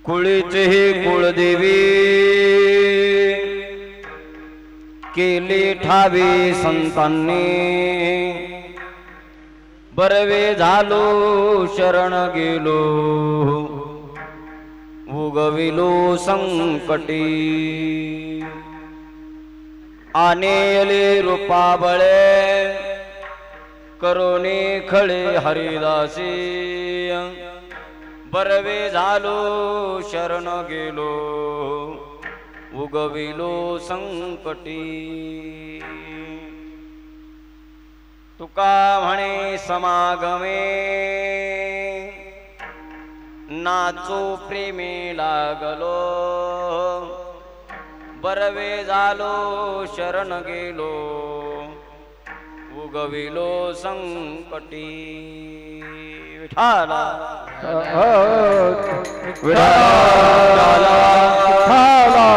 कुळीचे कुळदेवी केली ठावी संतांनी बरवे झालो शरण गेलो उगविलो संकटी आनेले रूपाबळे करोने खळे हरिदासी बरवे झालो शरण गेलो उगविलो संकटी तुका म्हणे समागमे नाचो प्रेमे लागलो बरवे झालो शरण गेलो उगविलो संकटी विठाला विठाला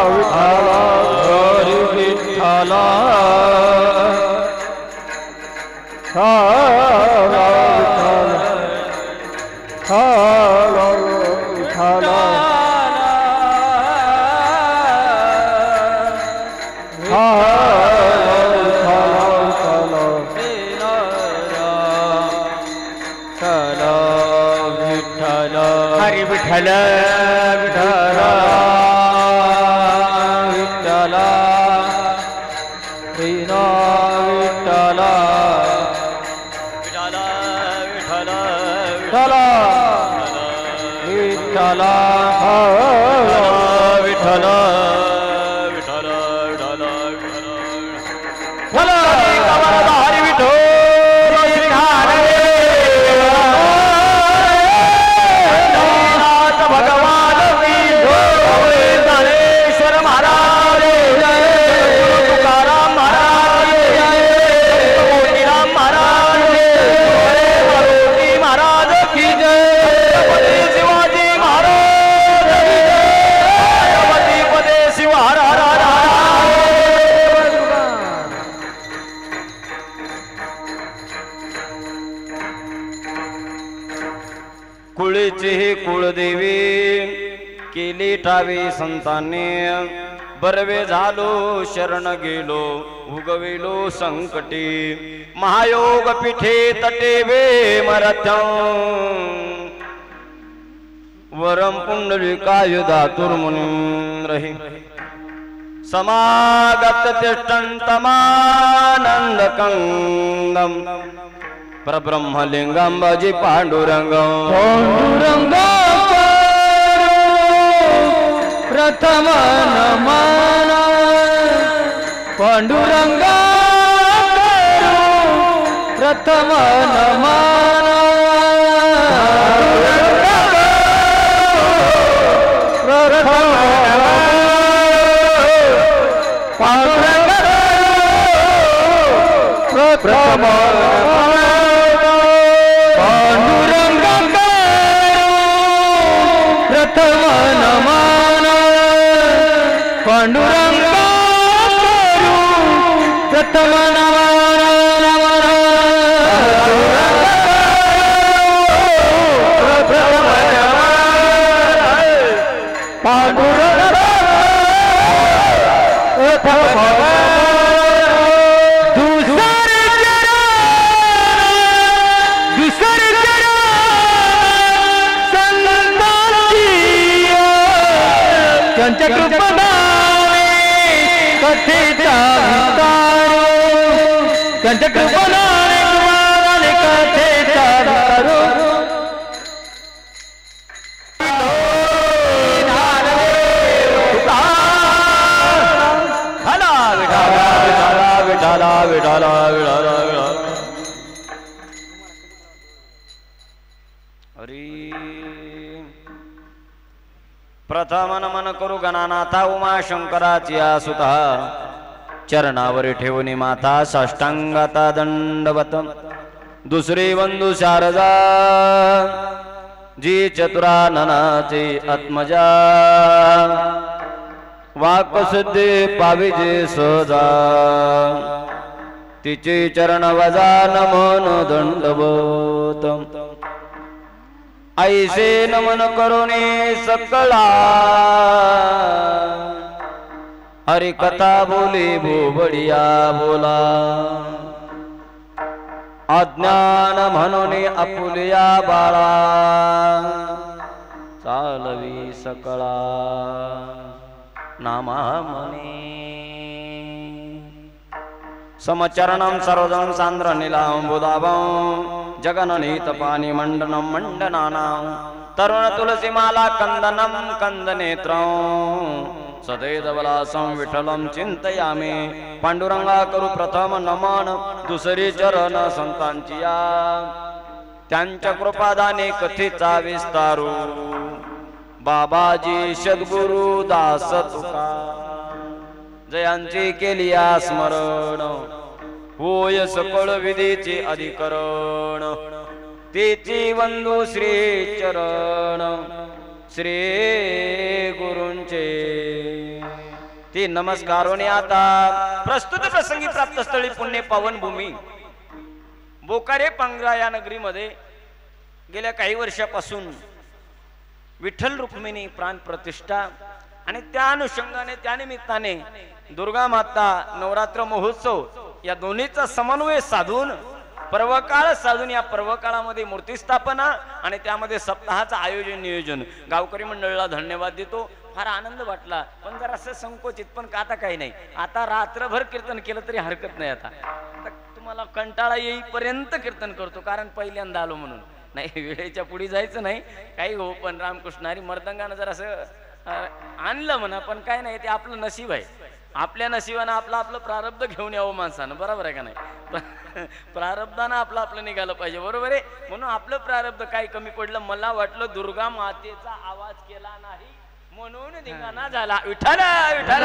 विठाला हरी विठाला विठाला विठाला हरी विठ्ठल विठ्ठल विठ्ठल श्रीना विठ्ठल विठ्ठल विठ्ठल विठ्ठल विठ्ठल हरी विठो कुळीचे कुळदेवी केली ठावी संतांनी बरवे झालो शरण गेलो उगविलो संकटी महायोग पीठे तटे वे मरथ्यं वरम पुंडलिकाय धातुर्मुनिरहि समागत तिष्ठन्तमानन्दकन्दम् परब्रह्मलिंगं भजे पांडुरंगं प्रथम नमन पांडुरंग प्रथम नमन प्रथम प्रथम पांडुरंग प्रथम नमन पांडुरंग प्रथम त्यांच्या कृपणाने कथेचा विस्तार त्यांच्या कृपणाने कथेचा विस्तार विठाला विठाला विठाला हरी प्रथम नमन करू गणानाथा उमा शंकराची सुता चरणावर ठेवून माता साष्टांगाता दंडवत दुसरी बंधू शारदा जी चतुराननाची आत्मजा वाक सिद्धी पाविजे सहजा तिचे चरण वजा नमन दंडवत ऐसे नमन करुणे सकळा हरि कथा बोले भोबडिया बोला अज्ञान म्हणून आपुलिया बाळा चालवी सकळा नामा मने समचरणं सर्वजं सांद्र नीलांबुदाभं जगननीत पाणी मंडनं मंडनानां तरुण तुलसी माला कंदनं कंदनेत्रं सदैवलासं विठलं चिंतयामि पांडुरंगा करू प्रथम नमन दुसरी चरण संतांची या त्यांच्या कृपादाने कथेचा विस्तारू बाबाजी सद्गुरु दास तुका जयांची केली स्मरण होय सकळ विधीचे अधिकरण तेची वंदू श्री चरण श्री गुरूंचे ते नमस्कारोने आता प्रस्तुत प्रसंगी प्राप्त स्थळी पुण्य पावन भूमी बोकारे पांगरा या नगरीमध्ये गेल्या काही वर्षापासून विठ्ठल रुक्मिणी प्राण प्रतिष्ठा आणि त्या अनुषंगाने त्या निमित्ताने दुर्गा माता नवरात्र महोत्सव या दोन्हीचा समन्वय साधून पर्वकाळ साधून या पर्वकाळामध्ये मूर्ती स्थापना आणि त्यामध्ये सप्ताहाचं आयोजन नियोजन गावकरी मंडळाला धन्यवाद देतो. फार आनंद वाटला पण जरा असं संकोचित पण का आता काही नाही आता रात्रभर कीर्तन केलं तरी हरकत नाही. आता तुम्हाला कंटाळा येईपर्यंत कीर्तन करतो कारण पहिल्यांदा आलो म्हणून नाही वेळेच्या पुढे जायचं नाही काही हो पण रामकृष्णारी मर्दंगानं जर असं आणलं म्हणा पण काय नाही ते आपलं नशीब आहे. आपल्या नशिबानं आपलं आपलं प्रारब्ध घेऊन यावं माणसानं बरोबर आहे का नाही प्रारब्धानं आपलं आपलं निघालं पाहिजे बरोबर आहे. म्हणून आपलं प्रारब्ध काय कमी पडलं मला वाटलं दुर्गा मातेचा आवाज केला नाही म्हणून धिंगाणा झाला विठ्ठल विठ्ठल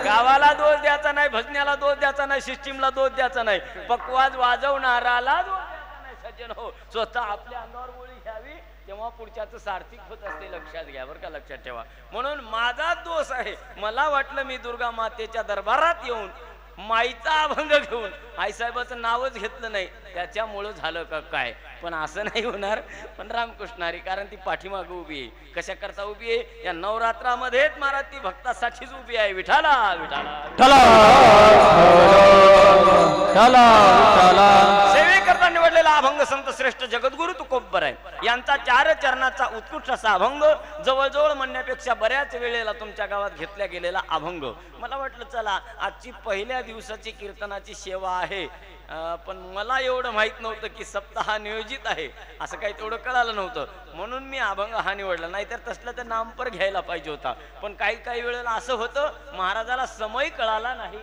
गावाला दोष द्यायचा नाही भजन्याला दोष द्यायचा नाही सिस्टीमला दोष द्यायचा नाही पकवाज वाजवणाराला दोष द्यायचा नाही. सज्जन हो स्वतः आपल्या अंगावर गोळी घ्यावी तेव्हा पुढच्याचं सार्थिक होत असते लक्षात घ्या बरं का लक्षात ठेवा. म्हणून माझा दोष आहे मला वाटलं मी दुर्गा मातेच्या दरबारात येऊन माईचा अभंग घेऊन आईसाहेबाचं नावच घेतलं नाही त्याच्यामुळं झालं का काय पण असं नाही होणार. पण रामकृष्णारी कारण ती पाठीमागं उभी आहे कशा करता उभी आहे या नवरात्रामध्येच महाराज ती भक्तासाठीच उभी आहे विठाला विठाला सेवेकरता निवडलेला अभंग संत श्रेष्ठ जगद्गुरु तुकोबर आहे यांचा 4 चरणाचा उत्कृष्ट असा अभंग जवळजवळ म्हणण्यापेक्षा बऱ्याच वेळेला तुमच्या गावात घेतला गेलेला अभंग. मला वाटलं चला आजची पहिल्या दिवसाची कीर्तनाची सेवा आहे पण मला एवढं माहित नव्हतं की सप्ताह नियोजित आहे असं काही तेवढं कळालं नव्हतं म्हणून मी अभंग हा निवडला. नाहीतर तसलं तर नामपर घ्यायला पाहिजे होता पण काही वेळेला असं होतं महाराजाला समय कळाला नाही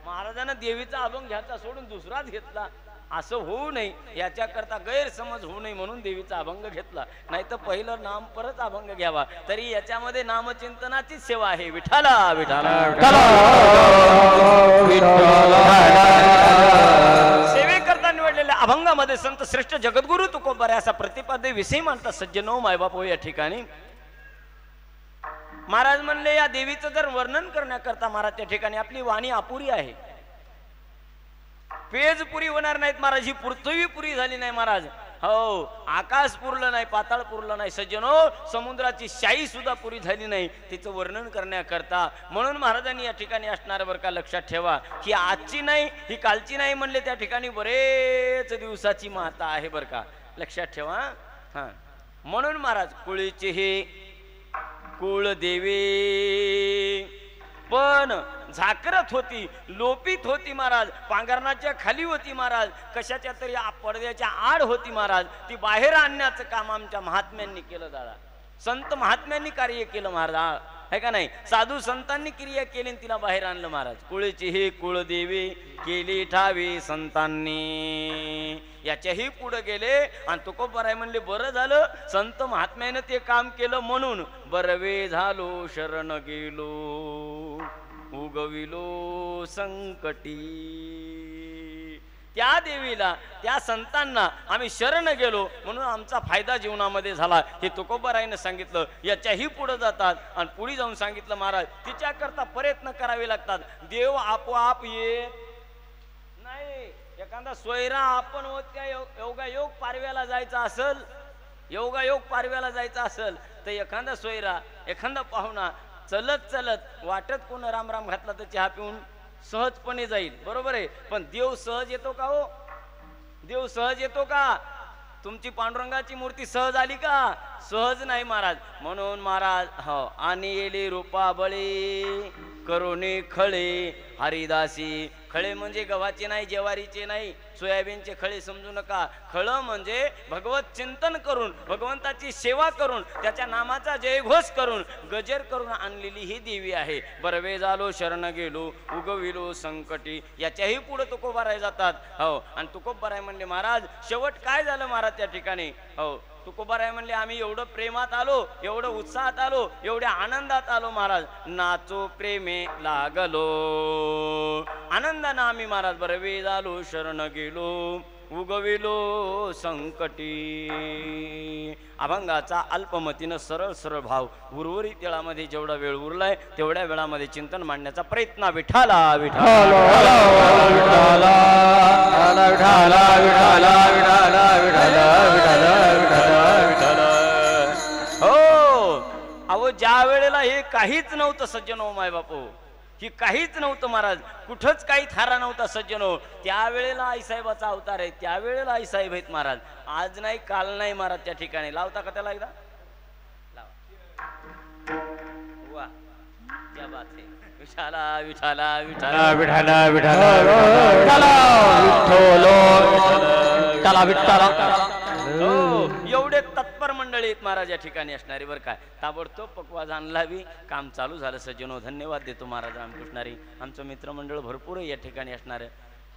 महाराजांना देवीचा अभंग घ्यायचा सोडून दुसराच घेतला असं होऊ नये याच्याकरता गैरसमज होऊ नये म्हणून देवीचा अभंग घेतला. नाही तर पहिलं नाम परत अभंग घ्यावा. तरी याच्यामध्ये नामचिंतनाचीच सेवा आहे. विठाला विठाला सेवेकरता निवडलेल्या अभंगामध्ये संत श्रेष्ठ जगद्गुरु तुकोबार असा प्रतिपादे विषयी मानतात. सज्जनो मायबाप हो या ठिकाणी महाराज म्हणले या देवीचं जर वर्णन करण्याकरता महाराज त्या ठिकाणी आपली वाणी अपुरी आहे. पेज पुरी होणार नाहीत महाराज. ही पृथ्वी पुरी झाली नाही महाराज. हो आकाश पुरलं नाही, पाताळ पुरलं नाही. सज्जनो समुद्राची शाई सुद्धा पुरी झाली नाही तिचं वर्णन करण्याकरता. म्हणून महाराजांनी या ठिकाणी असणार बरं का. लक्षात ठेवा ही आजची नाही ही कालची नाही म्हणले त्या ठिकाणी बरेच दिवसाची माता आहे बरं का. लक्षात ठेवा. हा म्हणून महाराज कुळीची ही कुळदेवी पण झाकरत होती, लोपित होती महाराज. पांघरणाच्या खाली होती महाराज. कशाच्या तरी पडद्याच्या आड होती महाराज. ती बाहेर आणण्याचं काम आमच्या महात्म्यांनी केलं दादा. संत महात्म्यांनी कार्य केलं महाराज है का नाही. साधू संतांनी क्रिया केली तिला बाहेर आणलं महाराज. कुळची ही कुळदेवी केली ठावी संतांनी. याच्याही पुढे गेले आणि तुकोबाराय म्हणले बरं झालं संत महात्म्यानं ते काम केलं म्हणून बरवे झालो शरण गेलो उगविलो संकटी. त्या देवीला त्या संतांना आम्ही शरण गेलो म्हणून आमचा फायदा जीवनामध्ये झाला. हे तुकोबारायनं सांगितलं. याच्याही पुढे जातात आणि पुढे जाऊन सांगितलं महाराज तिच्याकरता प्रयत्न करावे लागतात. देव आपोआप येत नाही. एखादा सोयरा आपण होत त्या योगायोग पारव्याला जायचा असेल, योगायोग पारव्याला जायचा असेल तर एखादा सोयरा एखादा पाहुणा चलत चलत वाटत कोण राम राम घातला तर चहा पिऊन सहजपणे जाईल. बरोबर आहे. पण देव सहज येतो का हो? देव सहज येतो का? तुमची पांडुरंगाची मूर्ती सहज आली का? सहज नाही महाराज. म्हणून महाराज हो आणि येले रूपा बळी करुणे खळे हरिदासी. खळे म्हणजे गव्हाचे नाही, ज्वारीचे नाही, सोयाबीनचे खळे समजू नका. खळ म्हणजे भगवत चिंतन करून भगवंताची सेवा करून त्याच्या नामाचा जयघोष करून गजर करून आणलेली ही देवी आहे. बरवे झालो शरण गेलो उगविलो संकटी. याच्याही पुढे तुकोबाराय जातात. हो आणि तुकोबाराय म्हणले महाराज शेवट काय झालं महाराज त्या ठिकाणी. हो तुकोबाराय म्हणले आम्ही एवढं प्रेमात आलो, एवढं उत्साहात आलो, एवढ्या आनंदात आलो महाराज. नाचो प्रेमे लागलो आनंदानं आम्ही महाराज बरवे झालो शरण गेलो उगविलो संकटी. अभंगाचा अल्पमतीनं सरळ सरळ भाव उर्वरित वेळामध्ये जेवढा वेळ उरलाय तेवढ्या वेळामध्ये चिंतन मांडण्याचा प्रयत्न. विठाला विठाला विठाला विठाला विठाला विठाला विठाला विठाला विठाला. हो अहो ज्या वेळेला हे काहीच नव्हतं सज्जनो माय बापू, ही काहीच नव्हतं महाराज. कुठंच काही थारा नव्हता सज्जनो. त्यावेळेला आईसाहेबाचा अवतार आहे. त्यावेळेला आईसाहेब आहेत महाराज. आज नाही काल नाही महाराज त्या ठिकाणी. लावता का त्याला एकदा लावा. वा क्या बात आहे. विठाला विठाला विठाला विठाला विठाला विठाला विठाला. एवढे तत्पर मंडळी आहेत महाराज या ठिकाणी असणारी बरं काय. ताबडतोब पकवाज आणला बी काम चालू झालं सज्जनो. धन्यवाद देतो महाराज रामकृष्णारी. आमचं मित्रमंडळ भरपूर आहे या ठिकाणी असणार.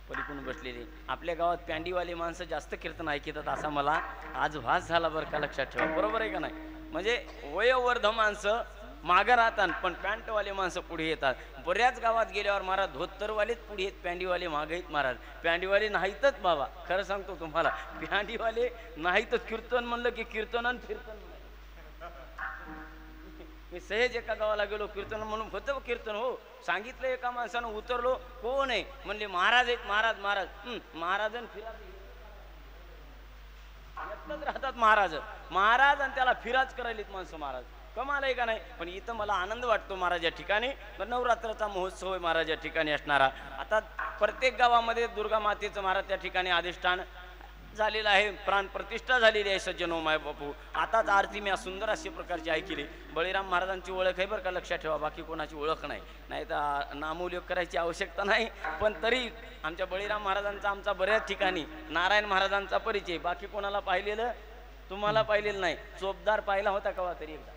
पलीकडून बसलेले आपल्या गावात पॅन्डीवाले माणसं जास्त कीर्तन ऐकतात असा मला आज भास झाला बरं का. लक्षात ठेवा. बरोबर आहे का नाही. म्हणजे वयोवर्ध माणसं मागं राहतात पण पॅन्टवाले माणसं पुढे येतात. बऱ्याच गावात गेल्यावर महाराज धोतरवालेच पुढे आहेत, पॅन्डीवाले मागे आहेत महाराज. पॅन्डीवाले नाहीतच बाबा खरं सांगतो तुम्हाला. पॅन्डीवाले नाहीतच. कीर्तन म्हणलं की कीर्तन आणि फिरतन. मी सहज एका गावाला गेलो कीर्तन म्हणून होतं कीर्तन. हो सांगितलं एका माणसानं उतरलो कोण आहे म्हणले महाराज आहेत. महाराज महाराज महाराज फिराज राहतात महाराज. महाराज आणि त्याला फिराज करायलेत माणसं महाराज. कमाल आहे का नाही. पण इथं मला आनंद वाटतो महाराज या ठिकाणी. नवरात्राचा महोत्सव आहे महाराज या ठिकाणी असणारा. आता प्रत्येक गावामध्ये दुर्गा मातेचं महाराज त्या ठिकाणी अधिष्ठान झालेलं आहे. प्राण प्रतिष्ठा झालेली आहे सज्जनो माय बापू. आताच आरती मी सुंदर अशा प्रकारची ऐकली. बळीराम महाराजांची ओळख आहे बरं का. लक्षात ठेवा. बाकी कोणाची ओळख नाही. नाही तर नामोल्लेख करायची आवश्यकता नाही. पण तरी आमच्या बळीराम महाराजांचा आमचा बऱ्याच ठिकाणी नारायण महाराजांचा परिचय. बाकी कोणाला पाहिलेलं तुम्हाला पाहिलेलं नाही. चोपदार पाहिला होता का तरी एकदा.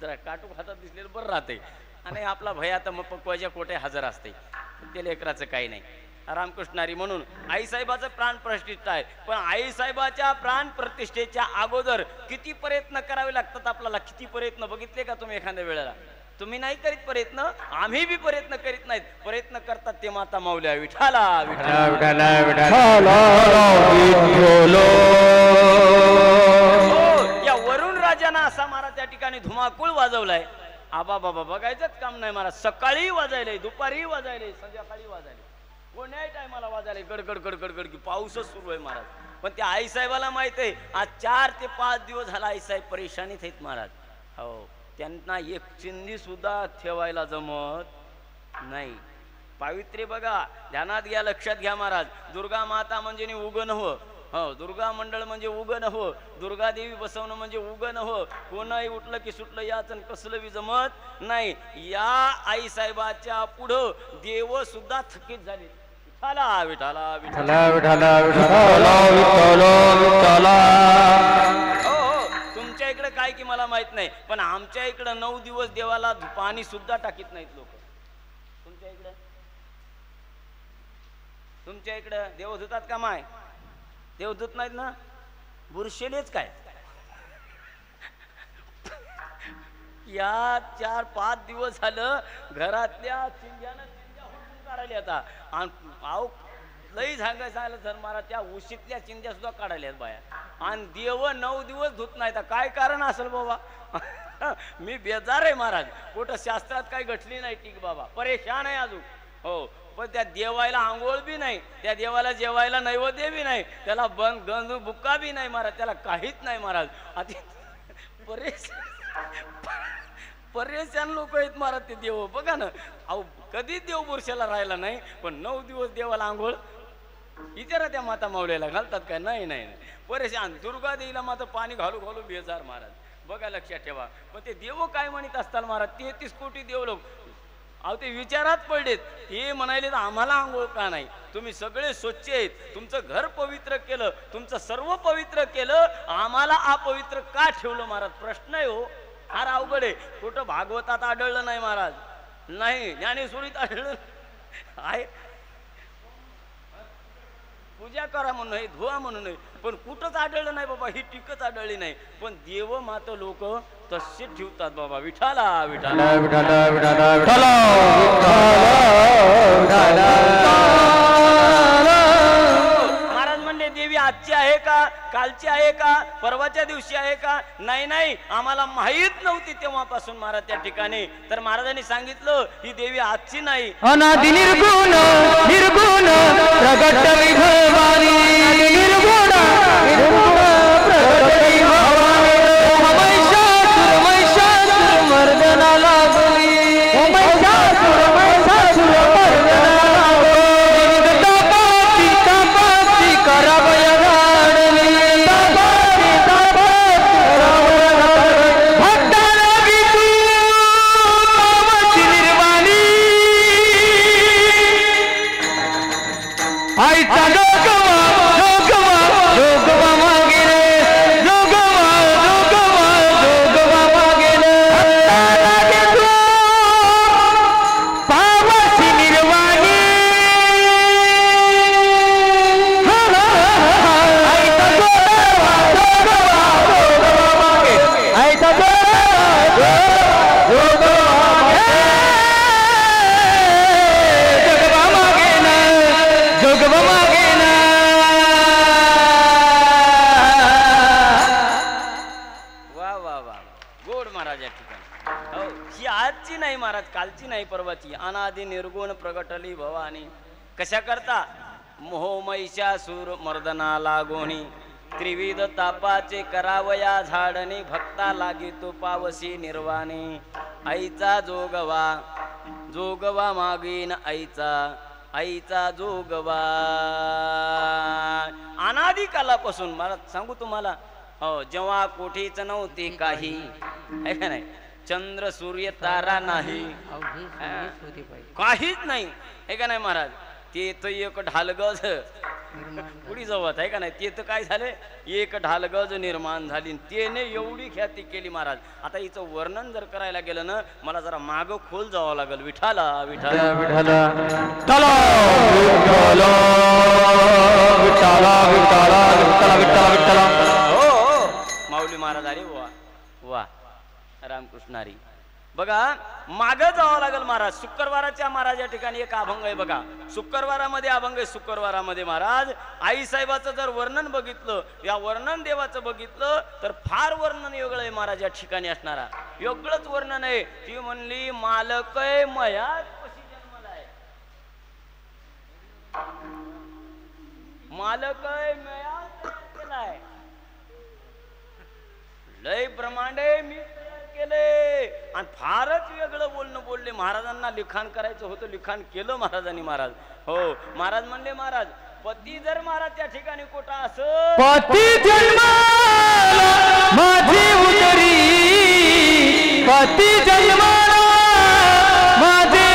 जरा काटूक हातात दिसलेलं बरं राहते. आणि आपला भय आता मग पक्वाच्या कोटे हजर असते. ते लेकराचं काही नाही. रामकृष्णारी म्हणून आईसाहेबाचं प्राण प्रतिष्ठा आहे. पण आईसाहेबाच्या प्राण प्रतिष्ठेच्या अगोदर किती प्रयत्न करावे लागतात आपल्याला, किती प्रयत्न बघितले का तुम्ही एखाद्या वेळेला? तुम्ही नाही करीत प्रयत्न, आम्ही बी प्रयत्न करीत नाहीत. प्रयत्न करतात ते माता माऊल्या विठाला या वरुण राजाना असा महाराज त्या ठिकाणी धुमाकूळ वाजवलाय. आबा बाबा बघायचंच काम नाही महाराज. सकाळी वाजायले, दुपारी वाजायले, संध्याकाळी वाजायले, कोण्याही टायमाला वाजायले, गडगड गडगड गडगड पाऊसच सुरू आहे महाराज. पण त्या आईसाहेबाला माहित आहे आज 4 ते 5 दिवस झाला आईसाहेब परेशानीत आहेत महाराज. हो, त्यांना एक चिंधी सुद्धा ठेवायला जमत नाही. पावित्र्य बघा, ध्यानात घ्या, लक्षात घ्या महाराज. दुर्गा माता म्हणजे उगन हो, हो दुर्गा मंडळ म्हणजे उगन हो, दुर्गा देवी बसवणं म्हणजे उगन हो. कोणाही उठलं की सुटलं याच कसलं बी जमत नाही. या आईसाहेबाच्या पुढं देव सुद्धा थकीत झाले. विठाला विठाला विठाला विठाला विठाला. तुमच्या इकडे काय की मला माहित नाही, पण आमच्या इकडे 9 दिवस देवाला पाणी सुद्धा टाकीत नाहीत लोक. तुमच्या इकडे देव धुतात का? माय देव धुत नाहीत ना, बुरशेलेच काय. या 4-5 दिवस झालं घरातल्या चिंध्यानं चिंध्या हुडकून काढायला आता. आव लई सांगायचं तर महाराज त्या उशीतल्या चिंध्या सुद्धा काढायल्यात बाया. आणि देव 9 दिवस धुत नाही. काय कारण असेल बाबा? मी बेजार आहे महाराज. कुठं शास्त्रात काही घटली नाही टीक बाबा, परेशान आहे अजून. हो, पण त्या देवायला आंघोळ बी नाही, त्या देवाला जेवायला नैवेद्य बी नाही, त्याला गंध बुक्का बी नाही महाराज, त्याला काहीच नाही महाराज. आता परेशान लोक आहेत महाराज ते देव. बघा ना, अहो कधी देव बुरशाला राहिला नाही, पण 9 दिवस देवाला आंघोळ. विचारा त्या माता मावळ्याला घालतात काय? नाही नाही परेशान. दुर्गा देवीला मात्र पाणी घालू घालू बेजार महाराज. बघा लक्षात ठेवा. पण ते देव काय म्हणत असतात महाराज? 33 कोटी देव लोक. अहो ते विचारात पडलेत. हे म्हणाले तर आम्हाला आंघोळ का नाही? तुम्ही सगळे स्वच्छ आहेत, तुमचं घर पवित्र केलं, तुमचं सर्व पवित्र केलं, आम्हाला अपवित्र का ठेवलं महाराज? प्रश्न आहे हो, फार अवघड आहे. कुठं भागवतात आढळलं नाही महाराज, नाही ज्ञानेश्वरीत आढळलं आहे. पूजा करा म्हणून नाही, धुवा म्हणून नाही, पण कुठंच आढळलं नाही बाबा. ही टीकच आढळली नाही. पण देव मात्र लोक तसे ठेवतात बाबा. विठाला विठाला विठाला विठाला विठाला. महाराज म्हणले देवी आजची आहे का, कालची आहे का, परवाच्या दिवशी आहे का? नाही नाही, आम्हाला माहीत नव्हती तेव्हापासून महाराज त्या ठिकाणी. तर महाराजांनी सांगितलं ही देवी आजची नाही, अनादि निर्गुण निर्गुण प्रगट विभवानी. निर्गुण निर्गुण प्रगट विभवानी. महिषासुर महिषासुर मर्दना लागली. महिषासुर महिषासुर मर्दना लागली. तापाती तापाती करावय गाडली. तापाती तापाती करावय गाडली. भक्ताला गीतू कामाची निर्वाणी. आईचा जोगवा जोगवा जोगवा मागे रे. जोगवा जोगवा जोगवा मागे रे. भक्ताला गीतू पावाची निर्वाणी. आईचा जोगवा जोगवा जोगवा मागे. आईचा जोगवा जोगवा मागे. जोगवा मागे ना, जोगवा मागे ना. वा वा वा, गोड महाराज या ठिकाणी. हो, ही आजची नाही महाराज, कालची नाही, परवाची. अनादि निर्गुण प्रगटली भवानी. कशा करता? मोह महिषासुर मर्दना लागोनी. त्रिविध तापाचे करावया झाडणी. भक्ता लागी तो पावसी निर्वाणी. आईचा जोगवा जोगवा मागीन आईचा. आईचा जोगवा अनादि कालापासून. मला सांगू तुम्हाला, हो जेव्हा कोठीच नव्हती काही, आहे का नाही, चंद्र सूर्य तारा नाही, काहीच नाही, हे का नाही महाराज. ते तो एक ढालगज पुढी जवळ आहे का नाही. ते तर काय झाले एक ढालगज निर्माण झाली त्याने एवढी ख्याती केली महाराज. आता हिचं वर्णन जर करायला गेलं ना मला जरा माग खोल जावं लागेल. विठाला विठाला विठाला चला विठाला विठाला विठाला विठाला विठाला. हो माऊली महाराज अरे वा वा रामकृष्ण हरी. बघा माग जावं लागेल महाराज. शुक्रवाराच्या महाराज या ठिकाणी एक अभंग आहे बघा. शुक्रवारामध्ये अभंग आहे. शुक्रवारामध्ये महाराज आई साहेबाचं जर वर्णन बघितलं या वर्णन देवाचं बघितलं तर फार वर्णन वेगळं आहे महाराज या ठिकाणी असणारा. वेगळंच वर्णन आहे. ती म्हणली मालकय मयात कशी जन्मलाय. मालकय मयात केलाय. लय ब्रह्मांडे मी केले आणि फारच वेगळं बोलणं बोलले. महाराजांना लिखाण करायचं होतं लिखाण केलं महाराजांनी. महाराज हो महाराज म्हणले महाराज पती जर महाराज त्या ठिकाणी कोटा असं पती जन्म माझी उदरी पती जन्म माझी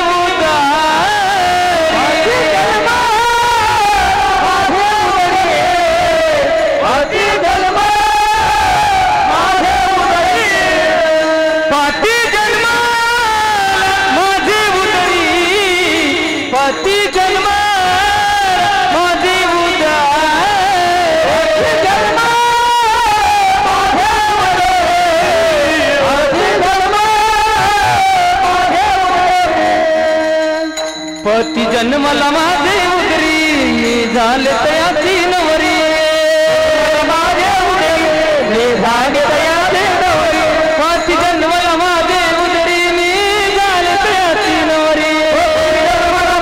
पती जन्मला माझे उदरी मी झाले तयाची नवरी. माझे उदरी मी झाले तयाची नवरी. पती जन्मला माझे उदरी मी झाले तयाची नवरी.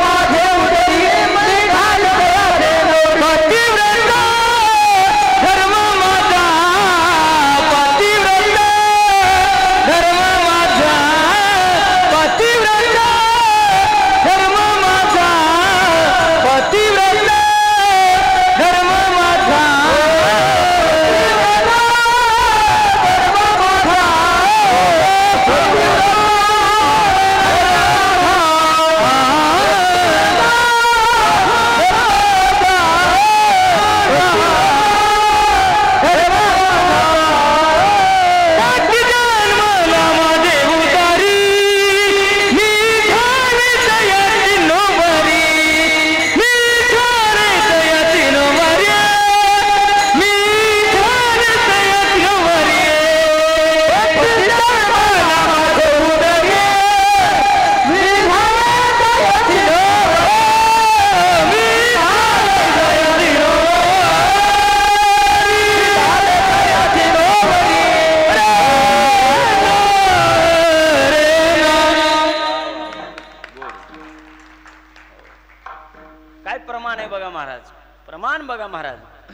माझे उदरी मी झाले तयाची नवरी. पतिव्रत धर्म माझा पतिव्रत धर्म माझा पतिव्रत धर्म माझा पतिव्रत धर्म माझा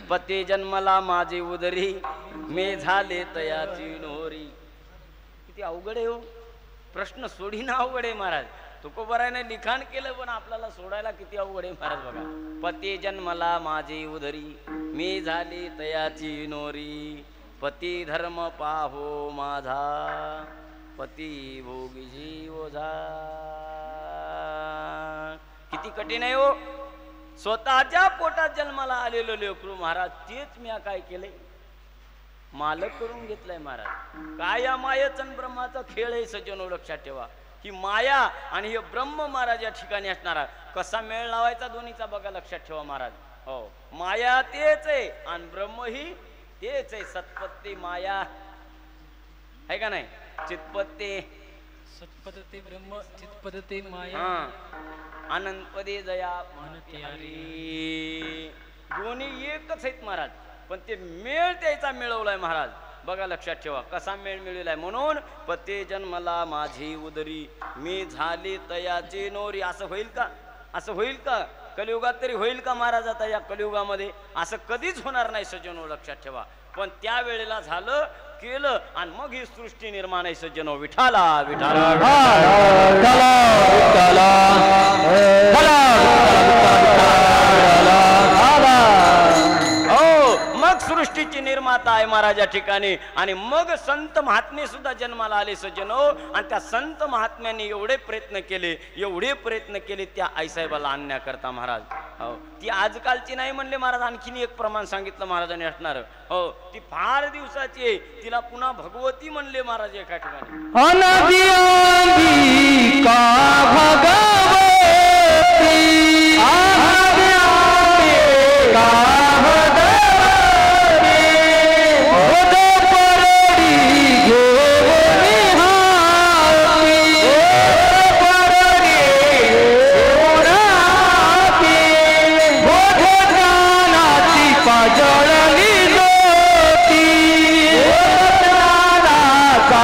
पती जन्मला माझी उदरी मी झाले तयाची नोरी. किती अवघड आहे हो. प्रश्न सोडीना अवघड आहे महाराज. तुकोबाराने लिखाण केलं पण आपल्याला सोडायला किती अवघड आहे महाराज. बघा पती जन्मला माझी उदरी मी झाली तयाची नोरी. पती धर्म पाहो माझा पती भोगी जीव ओझा. किती कठीण आहे हो. स्वतःच्या पोटात जन्माला आलेलो लेकरू महाराज तेच मी काय केलंय मालक करून घेतलंय महाराज. काय या मायेच आणि ब्रह्माचा खेळ आहे सज्जनो लक्षात ठेवा. ही माया आणि हे ब्रह्म महाराज या ठिकाणी असणारा कसा मेळ लावायचा दोन्हीचा बघा लक्षात ठेवा महाराज. हो माया तेच आहे आणि ब्रह्म ही तेच आहे. सत्पत्ती माया आहे का नाही. चित्पत्ती सत्पदते ब्रह्म चित्पदते माया. आनंदपदे जया म्हणते हरी. दोन्ही एकच आहेत महाराज पण ते मेळ त्याचा मिळवलाय महाराज. बघा लक्षात ठेवा कसा मेळ मिळवलाय. म्हणून पती जन्मला माझी उदरी मी झाली तयाची नोरी. असं होईल का. असं होईल का कलियुगात तरी होईल का महाराज. आता या कलियुगामध्ये असं कधीच होणार नाही सज्जनो लक्षात ठेवा. पण त्या वेळेला झालं केलं आणि मग ही सृष्टी निर्माण आहे सज्जनो. विठाला विठाला हो मग सृष्टीची निर्माता आहे महाराज या ठिकाणी. आणि मग संत महात्मे सुद्धा जन्माला आले सज्जनो. आणि त्या संत महात्म्यांनी एवढे प्रयत्न केले त्या आईसाहेबाला आणण्याकरता महाराज. हो ती आजकालची नाही म्हणले महाराज. आणखीन एक प्रमाण सांगितलं महाराजांनी असणार. हो ती फार दिवसाची आहे. तिला पुन्हा भगवती म्हणले महाराज एका ठिकाणी. अनादि अंबिका भगवती अनादि अंबिका भगवती बोध परडी घेऊनी हाती परडी घेऊन हाती बोध ज्ञानाची पाजळली ज्योती ज्ञानाचा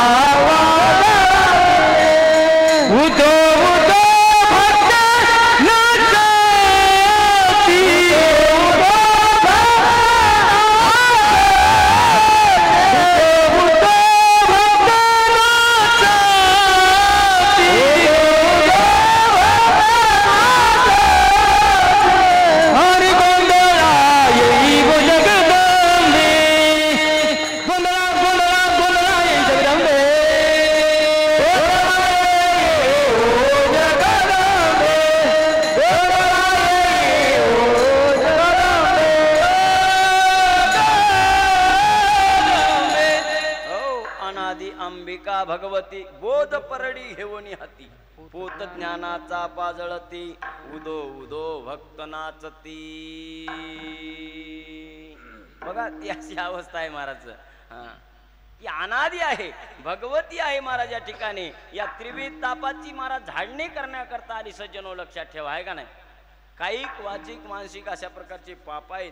उदो उदो भक्त नाचती उदो भक्त नाचती हरि गोंधळा येई गो जगदंबे गोंधळा गोंधळा गोंधळा येई जगदंबे अनादि अंबिका भगवती बोध परडी घेऊनी हाती पोत ज्ञानाचा पाजळती उदो उदो भक्त नाचती. बघा ती अशी अवस्था आहे महाराज. हा ती अनादि आहे भगवती आहे महाराज या ठिकाणी. या त्रिविध तापाची महाराज झाडणी करण्याकरता आली. सज्जनो लक्षात ठेवा आहे का नाही. कायिक वाचिक मानसिक अशा प्रकारचे पाप आहेत.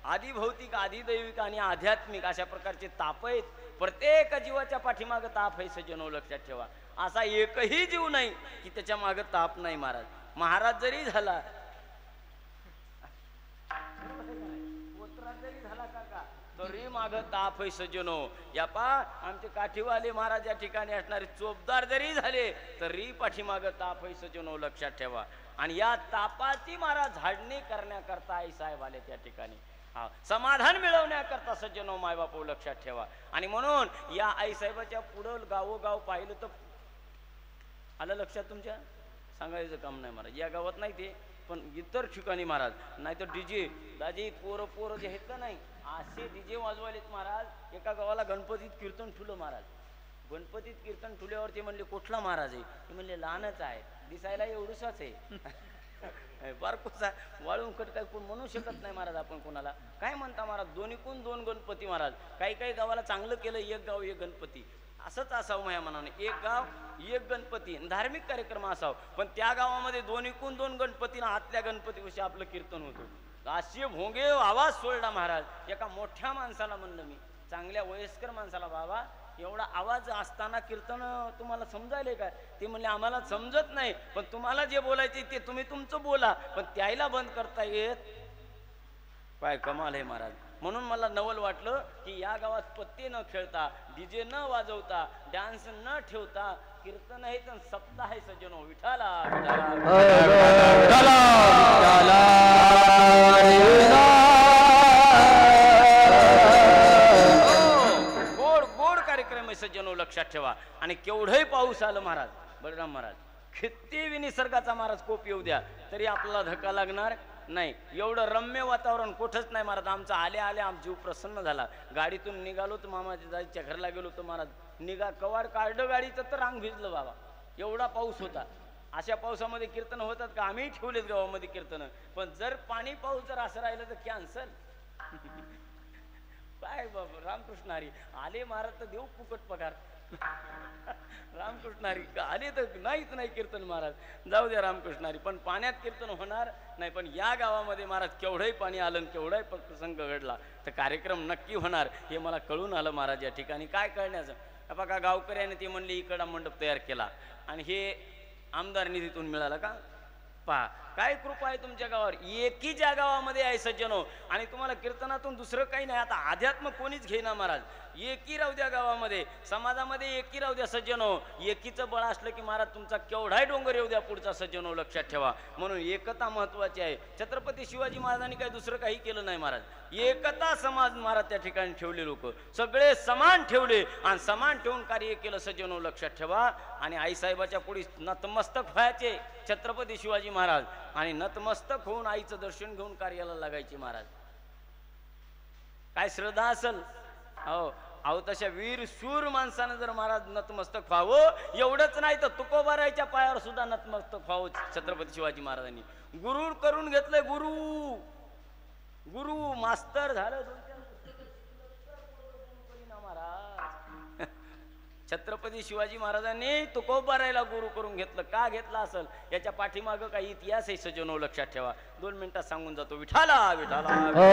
आधी भौतिक आधी दैविक आणि आध्यात्मिक अशा प्रकारचे ताप आहेत. प्रत्येक जीवाच्या पाठीमागं ताप आहे. सज्जनो लक्षात ठेवा. असा एकही जीव नाही की त्याच्या मागं ताप नाही महाराज. महाराज जरी झाला जरी झाला काका तरी मागं ताप आहे. सज्जनो या पा आमचे काठीवाले महाराज या ठिकाणी असणारे चोपदार जरी झाले तरी पाठीमागं ताप आहे. सज्जनो लक्षात ठेवा. आणि या तापाची महाराज झाडणी करण्याकरता आई साहेब आले त्या ठिकाणी. समाधान मिळवण्याकरता सज्जनो मायबाप लक्षात ठेवा. आणि म्हणून या आई साहेबाच्या पुढं गावोगाव पाहिलं तर आलं लक्षात तुमच्या. सांगायचं काम नाही महाराज या गावात नाही ते पण इतर ठिकाणी महाराज. नाही तर डीजे दाजी पोरं जे आहेत का नाही असे डीजे वाजवायलेत महाराज. एका गावाला गणपतीत कीर्तन ठुलं महाराज. गणपतीत कीर्तन ठुल्यावरती म्हणले कुठला महाराज आहे. ते म्हणले लहानच आहे दिसायला एवढूसाच आहे. बारकोचा वाळून कट काय कोण म्हणू शकत नाही महाराज. आपण कोणाला काय म्हणता महाराज. दोन्हीकून दोन गणपती महाराज. काही काही गावाला चांगलं केलं एक गाव एक गणपती असंच असावं माझ्या मनाने. एक गाव एक गणपती धार्मिक कार्यक्रम असावं पण त्या गावामध्ये दोन्हीकून दोन गणपती ना आतल्या गणपतीविषयी आपलं कीर्तन होतं. असे भोंगे आवाज सोडला महाराज. एका मोठ्या माणसाला म्हणलं मी चांगल्या वयस्कर माणसाला बाबा एवढा आवाज असताना कीर्तन तुम्हाला समजायले काय. ते म्हणले आम्हाला समजत नाही पण तुम्हाला जे बोलायचे ते तुम्ही तुमचं बोला पण त्याला बंद करता येत. काय कमाल आहे महाराज. म्हणून मला नवल वाटलं की या गावात पत्ते न खेळता डीजे न वाजवता डान्स न ठेवता कीर्तन आहे तर सप्ताह आहे. सज्जनो विठाला कार्यक्रम आहे. सज्जनो लक्षात ठेवा. आणि केवढंही पाऊस आलं महाराज बलराम महाराज किती निसर्गाचा महाराज कोप येऊ द्या तरी आपल्याला धक्का लागणार नाही. एवढं रम्य वातावरण कुठंच नाही महाराज. आमचा आले आले आम जीव प्रसन्न झाला. गाडीतून निघालो तर मामाच्या दाजीच्या घरला गेलो तर महाराज निघा कवाड काढलं गाडीचं तर रांग भिजलं बाबा. एवढा पाऊस होता. अशा पावसामध्ये कीर्तन होतात का. आम्ही ठेवलेत गावामध्ये कीर्तन पण जर पाणी पाऊस जर असं राहिलं तर कॅन्सल. काय बाबा रामकृष्ण हरी आले महाराज तर देऊ फुकट पगार. रामकृष्ण हरी आले तर नाहीच नाही कीर्तन महाराज. जाऊ द्या रामकृष्ण हरी पण पाण्यात कीर्तन होणार नाही. पण या गावामध्ये महाराज केवढंही पाणी आलं केवढाही प्रसंग घडला तर कार्यक्रम नक्की होणार हे मला कळून आलं महाराज. या ठिकाणी काय कळण्याचं बघा गावकऱ्याने ते म्हणले इकडा मंडप तयार केला आणि हे आमदार निधीतून मिळाला का. पहा काय कृपा आहे तुमच्या गावावर. एकी ज्या गावामध्ये आहे सज्जनो आणि तुम्हाला कीर्तनातून दुसरं काही नाही. आता अध्यात्म कोणीच घेईना महाराज. एकी राहू द्या गावामध्ये, समाजामध्ये एकी राहू द्या सज्जनो. एकीचं बळ असलं की महाराज तुमचा केवढाही डोंगर येऊ द्या पुढचा सज्जनो, लक्षात ठेवा. म्हणून एकता महत्वाची आहे. छत्रपती शिवाजी महाराजांनी काही दुसरं काही केलं नाही महाराज. एकता समाज महाराज त्या ठिकाणी ठेवले, लोक सगळे समान ठेवले आणि समान ठेवून कार्य केलं सज्जनो, लक्षात ठेवा. आणि आईसाहेबाच्या पुढे नतमस्तक व्हायचे छत्रपती शिवाजी महाराज आणि नतमस्तक होऊन आईचं दर्शन घेऊन कार्याला लागायचे महाराज. काय श्रद्धा असेल हो. अहो तशा वीर शूर माणसानं जर महाराज नतमस्तक व्हावं, एवढंच नाही तर तुकोबारायच्या पायावर सुद्धा नतमस्तक व्हावं छत्रपती शिवाजी महाराजांनी. गुरु करून घेतलंय, गुरु गुरु मास्तर झालं महाराज. छत्रपती शिवाजी महाराजांनी तुकोबारायला गुरु करून घेतलं. का घेतला असेल याच्या पाठीमागं काही इतिहास आहे सज्जनो, लक्षात ठेवा. 2 मिनिटात सांगून जातो. विठाला विठाला हो.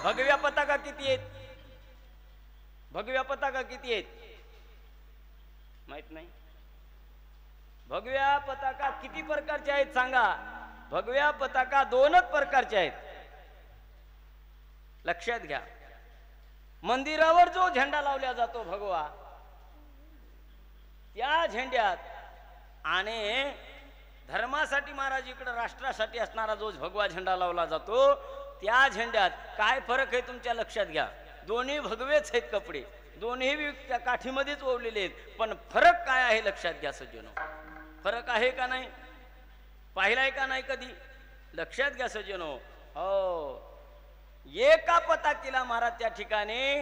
भगव्या पताका किती आहेत? भगव्या पताका किती आहेत माहित नाही? भगव्या पताका किती प्रकारचे आहेत सांगा? भगव्या पताका 2च प्रकारचे आहेत, लक्षात घ्या. मंदिरावर जो झेंडा लावला जातो भगवा, त्या झेंड्यात आणि धर्मासाठी महाराज इकडे राष्ट्रासाठी असणारा जो भगवा झेंडा लावला जातो, त्या झेंड्यात काय फरक आहे तुमच्या लक्षात घ्या. दोन्ही भगवेच आहेत कपडे, दोन्ही त्या काठीमध्येच ओवलेले आहेत, पण फरक काय आहे लक्षात घ्या सज्जनो. फरक आहे का नाही? पाहिलाय का नाही कधी? लक्षात घ्या सज्जनो. हो. एका पताकीला महाराज त्या ठिकाणी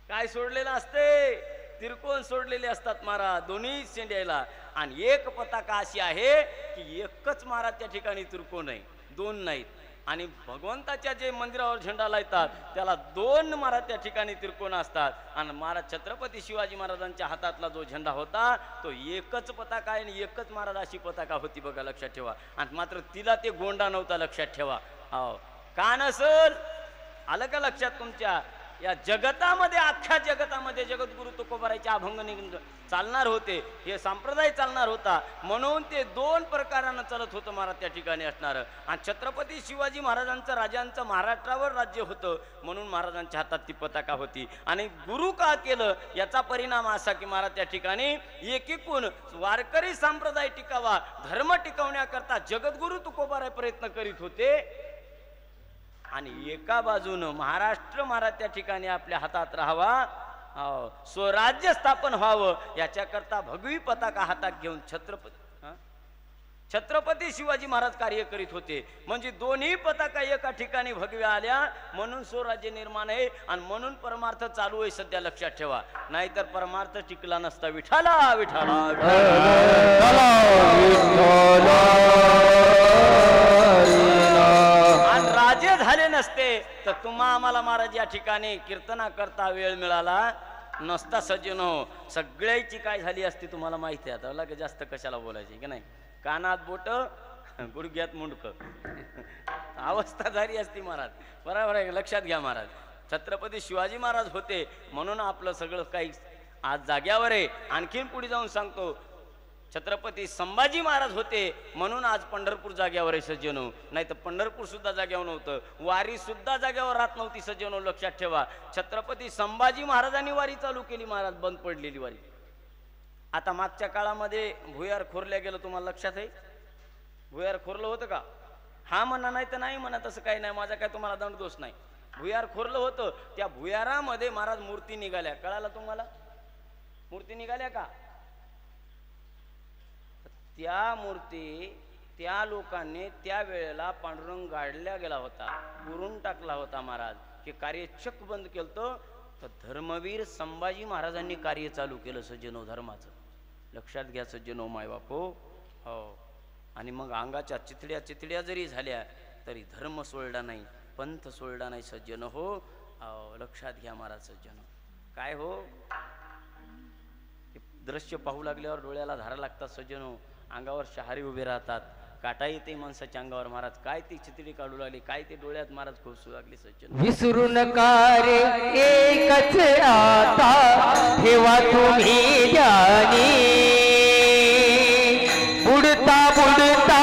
काय सोडलेलं असते? त्रिकोण सोडलेले असतात महाराज दोन्ही शेंड्याला. आणि एक पताका अशी आहे की एकच महाराज त्या ठिकाणी त्रिकोण आहे, 2 नाहीत. आणि भगवंताच्या जे मंदिरावर झेंडा लावतात त्याला 2 महाराज त्या ठिकाणी त्रिकोण असतात. आणि महाराज छत्रपती शिवाजी महाराजांच्या हातातला जो झेंडा होता तो एकच पताका आहे आणि एकच महाराज अशी पताका होती बघा, लक्षात ठेवा. आणि मात्र तिला ते गोंडा नव्हता, लक्षात ठेवा. हो. का नसल? आलं का लक्षात तुमच्या? या जगतामध्ये, अख्ख्या जगतामध्ये जगद्गुरु तुकोबारायचे अभंग चालणार होते, हे संप्रदाय चालणार होता, म्हणून ते 2 प्रकारानं चालत होतं महाराज त्या ठिकाणी असणार. आणि छत्रपती शिवाजी महाराजांचं, राजांचं महाराष्ट्रावर राज्य होतं, म्हणून महाराजांच्या हातात ती पताका होती. आणि गुरु का केलं याचा परिणाम असा की महाराज त्या ठिकाणी एकीकून वारकरी संप्रदाय टिकावा, धर्म टिकवण्याकरता जगद्गुरु तुकोबाराय प्रयत्न करीत होते. आणि एका बाजूनं महाराष्ट्र महाराज त्या ठिकाणी आपल्या हातात राहावा, स्वराज्य स्थापन व्हावं याच्याकरता भगवी पताका हातात घेऊन छत्रपती शिवाजी महाराज कार्य करीत होते. म्हणजे दोन्ही पताका एका ठिकाणी भगव्या आल्या म्हणून स्वराज्य निर्माण आहे आणि म्हणून परमार्थ चालू आहे सध्या, लक्षात ठेवा. नाहीतर परमार्थ टिकला नसता. विठाला विठाला आणि राजे झाले नसते तर तुम्हा आम्हाला महाराज या ठिकाणी कीर्तना करता वेळ मिळाला नसता सज्जनो. सगळ्याची काय झाली असती तुम्हाला माहिती आहे. आता लगे जास्त कशाला बोलायची की नाही? कानात बोट, गुडघ्यात मुंडक अवस्था झाली असती महाराज. बरोबर आहे, लक्षात घ्या. महाराज छत्रपती शिवाजी महाराज होते म्हणून आपलं सगळं काही आज जाग्यावर आहे. आणखीन पुढे जाऊन सांगतो, छत्रपती संभाजी महाराज होते म्हणून आज पंढरपूर जाग्यावर आहे सज्जनो. नाही तर पंढरपूर सुद्धा जाग्यावर नव्हतं, वारी सुद्धा जाग्यावर राहत नव्हती सज्जनो, लक्षात ठेवा. छत्रपती संभाजी महाराजांनी वारी चालू केली महाराज, बंद पडलेली वारी. आता मागच्या काळामध्ये भुयार खोरल्या गेलं, तुम्हाला लक्षात आहे? भुयार खोरलं होतं का? हा म्हणा, नाही तर नाही म्हणा, तसं काही नाही, माझा काय तुम्हाला दंड दोष नाही. भुयार खोरलं होतं, त्या भुयारामध्ये महाराज मूर्ती निघाल्या. कळाला तुम्हाला? मूर्ती निघाल्या का? त्या मूर्ती त्या लोकांनी त्या वेळेला पांडुरंग गाडल्या गेला होता, पुरून टाकला होता महाराज. हे कार्य चक बंद केलं तर धर्मवीर संभाजी महाराजांनी कार्य चालू केलं सज्जनो धर्माचं. लक्षात घ्या सज्जनो मायबापो. हो. आणि मग अंगाच्या चितड्या जरी झाल्या तरी धर्म सोडला नाही, पंथ सोडला नाही सज्जनो. हो. लक्षात घ्या महाराज सज्जनो. काय हो, दृश्य पाहू लागल्यावर डोळ्याला धारा लागतात सज्जनो, अंगावर शहारी उभे राहतात, काटा येते माणसाच्या अंगावर. महाराज काय ती चितडी काढू लागली, काय ते डोळ्यात महाराज खोसू लागली सज्जन. विसरू नका रे एकच आता ठेवा तुम्ही ध्यानी, बुडता बुडता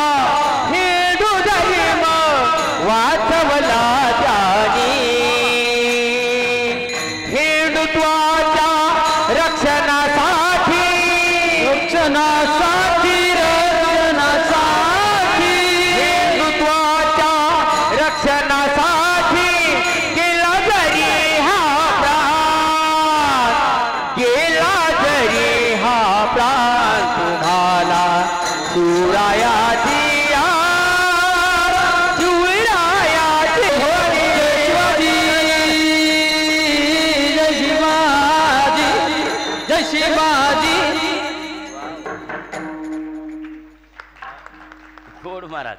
महाराज.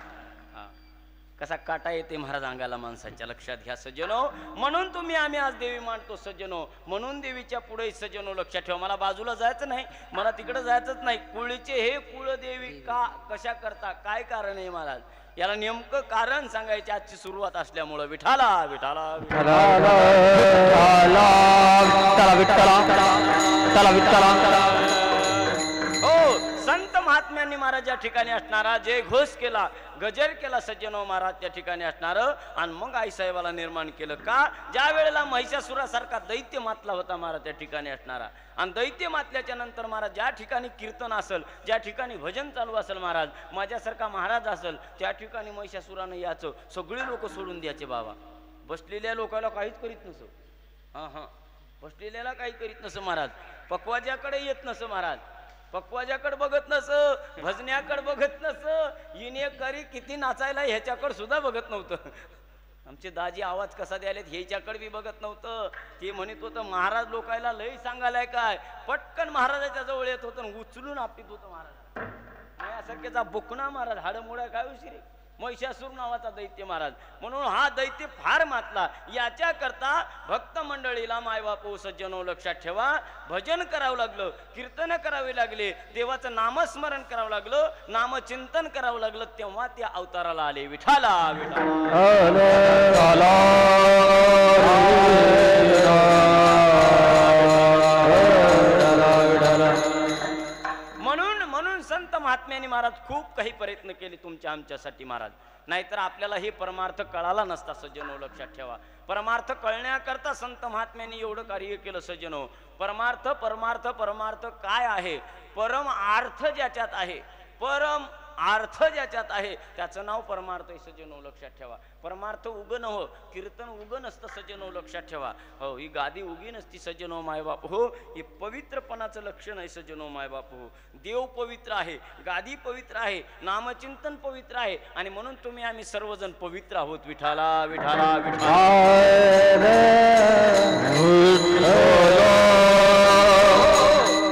कसा काटा येते महाराज अंगाला माणसाच्या, लक्षात घ्या सज्जनो. म्हणून तुम्ही आम्ही आज देवी मांडतो सज्जनो. म्हणून देवीच्या पुढे सज्जनो लक्षात ठेवा. मला बाजूला जायचं नाही, मला तिकडे जायचंच नाही. कुळीचे हे कुळदेवी का कशा करता, काय कारण आहे महाराज, याला नेमकं कारण सांगायचे आजची सुरुवात असल्यामुळं. विठाला विठाला हो. संत महात्म्यांनी महाराज या ठिकाणी असणारा जे घोष केला, गजर केला सज्जनो महाराज त्या ठिकाणी असणार. आणि मग आईसाहेबाला निर्माण केलं का, ज्या वेळेला महिषासुरासारखा दैत्य मातला होता महाराज त्या ठिकाणी असणारा. आणि दैत्य मातल्याच्या नंतर महाराज ज्या ठिकाणी कीर्तन असेल, ज्या ठिकाणी भजन चालू असेल महाराज, माझ्यासारखा महाराज असेल, त्या ठिकाणी महिषासुरानं याचं सगळी लोक सोडून द्यायचे बाबा. बसलेल्या लोकांना काहीच करीत नसो. बसलेल्याला काही करीत नसं महाराज. पक्वाजाकडे येत नसं महाराज, पक्वाजाकडे बघत नस, भजन्याकडे बघत नस, इने करी किती नाचायला ह्याच्याकडे सुद्धा बघत नव्हतं. आमचे दाजी आवाज कसा द्यायलेत ह्याच्याकडे बी बघत नव्हतं. ते म्हणत होतं महाराज लोकायला लई सांगायलाय काय, पटकन महाराजाच्या जवळ येत होतं, उचलून आपटीत होतं महाराज. माझ्यासारख्याचा बुकणा महाराज, हाडमुळ्या काय उशिरी, महिषासूर नावाचा दैत्य महाराज. म्हणून हा दैत्य फार मातला. याच्या करता भक्त मंडळीला मायबापू सज्जनो लक्षात ठेवा, भजन करावं लागलं, कीर्तन करावे लागले, देवाचं नामस्मरण करावं लागलं, नामचिंतन करावं लागलं, तेव्हा त्या अवताराला आले. विठाला म्हणून संत महात्म्यांनी महाराज खूप काही प्रयत्न केले तुमच्या आमच्यासाठी महाराज. नाहीतर आपल्याला हे परमार्थ कळाला नसता सज्जनो लक्षात ठेवा. परमार्थ कळण्याकरता संत महात्म्यांनी एवढं कार्य केलं सज्जनो. परमार्थ परमार्थ परमार्थ काय आहे, परम अर्थ ज्याच्यात आहे, परम अर्थ ज्याच्यात आहे त्याचं नाव परमार्थ आहे सज्जनो लक्षात ठेवा. परमार्थ उगं हो, कीर्तन उगं नसतं सज्जनो लक्षात ठेवा. हो, ही गादी उगी नसती सज्जनो मायबाप हो. हे पवित्रपणाचं लक्षण आहे सज्जनो मायबाप हो. देव पवित्र आहे, गादी पवित्र आहे, नामचिंतन पवित्र आहे, आणि म्हणून तुम्ही आम्ही सर्वजण पवित्र आहोत. विठाला विठाला विठाला.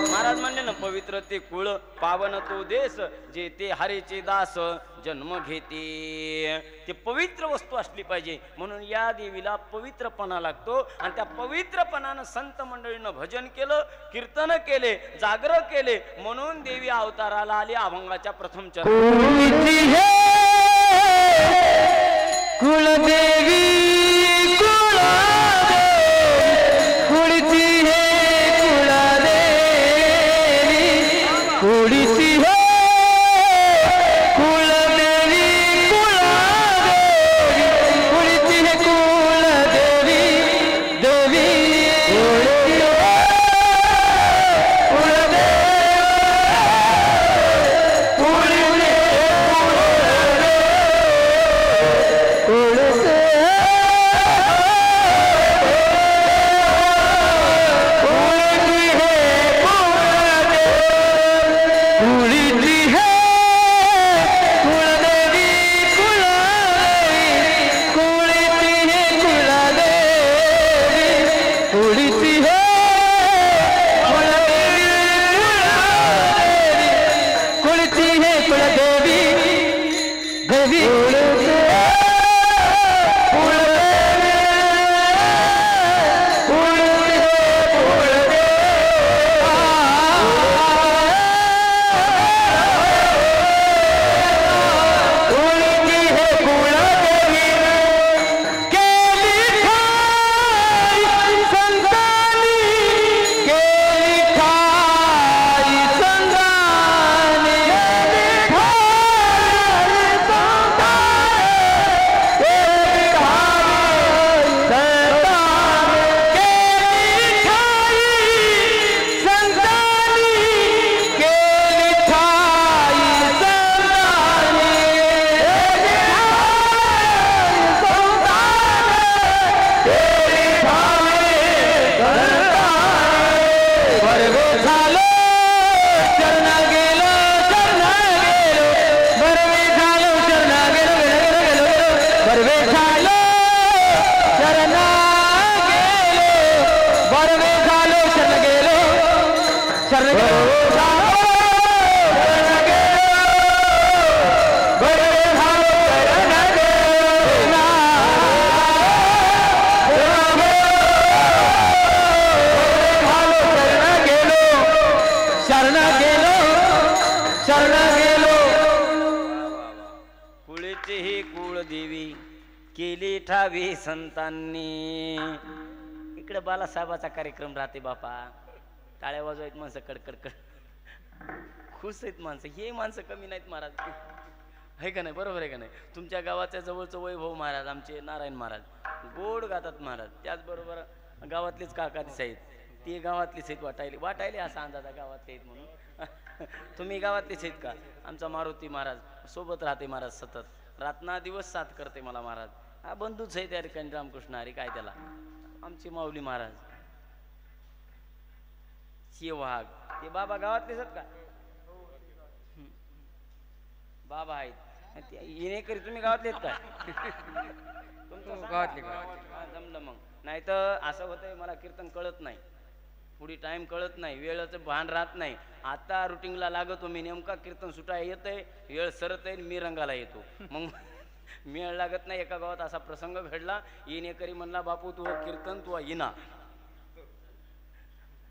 महाराज म्हणले ना, पवित्र ते कुळ, पावन तो देश, जे ते हरेचे दास जन्म घेते. ते पवित्र वस्तू असली पाहिजे. म्हणून या देवीला पवित्रपणा लागतो. आणि त्या पवित्रपणानं संत मंडळीनं भजन केलं, कीर्तन केले, जागर केले, म्हणून देवी अवताराला आली. अभंगाच्या प्रथम चरण कुलदेवी बरवे केली ठावी संतांनी. इकडे बालासाहेबाचा कार्यक्रम राहते बापा, टाळ्या वाजवायत माणसं कडकडकड, खुश आहेत माणसं. हे माणसं कमी नाहीत महाराज, आहे का नाही? बरोबर आहे का नाही? तुमच्या गावाच्या जवळचं वैभव महाराज आमचे नारायण महाराज गोड गातात महाराज. त्याचबरोबर गावातलेच काकातीच आहेत, ते गावातलेच आहेत. वाटायले असा अंदाज गावातले आहेत म्हणून. तुम्ही गावातलेच आहेत का? आमचा मारुती महाराज सोबत राहते महाराज, सतत रातना दिवस साथ करते मला महाराज. हा बंधूच आहे त्या ठिकाणी, रामकृष्ण हरी काय त्याला. आमची माऊली महाराज शिवहाग, ते बाबा गावातलेच आहेत का? बाबा आहेत येणेकरी. तुम्ही गावातले आहेत का? गावातले जमलं मग. नाही तर असं होतंय, मला कीर्तन कळत नाही, पुढे टाइम कळत नाही, वेळेचं भान राहत नाही. आता रुटीनला लागतो मी, नेमका कीर्तन सुटाय येतंय, वेळ सरत आहे, मी रंगाला येतो. मग मेळ लागत नाही. एका गावात असा प्रसंग घडला, येणेकरी म्हणला बापू तू कीर्तन तू येना.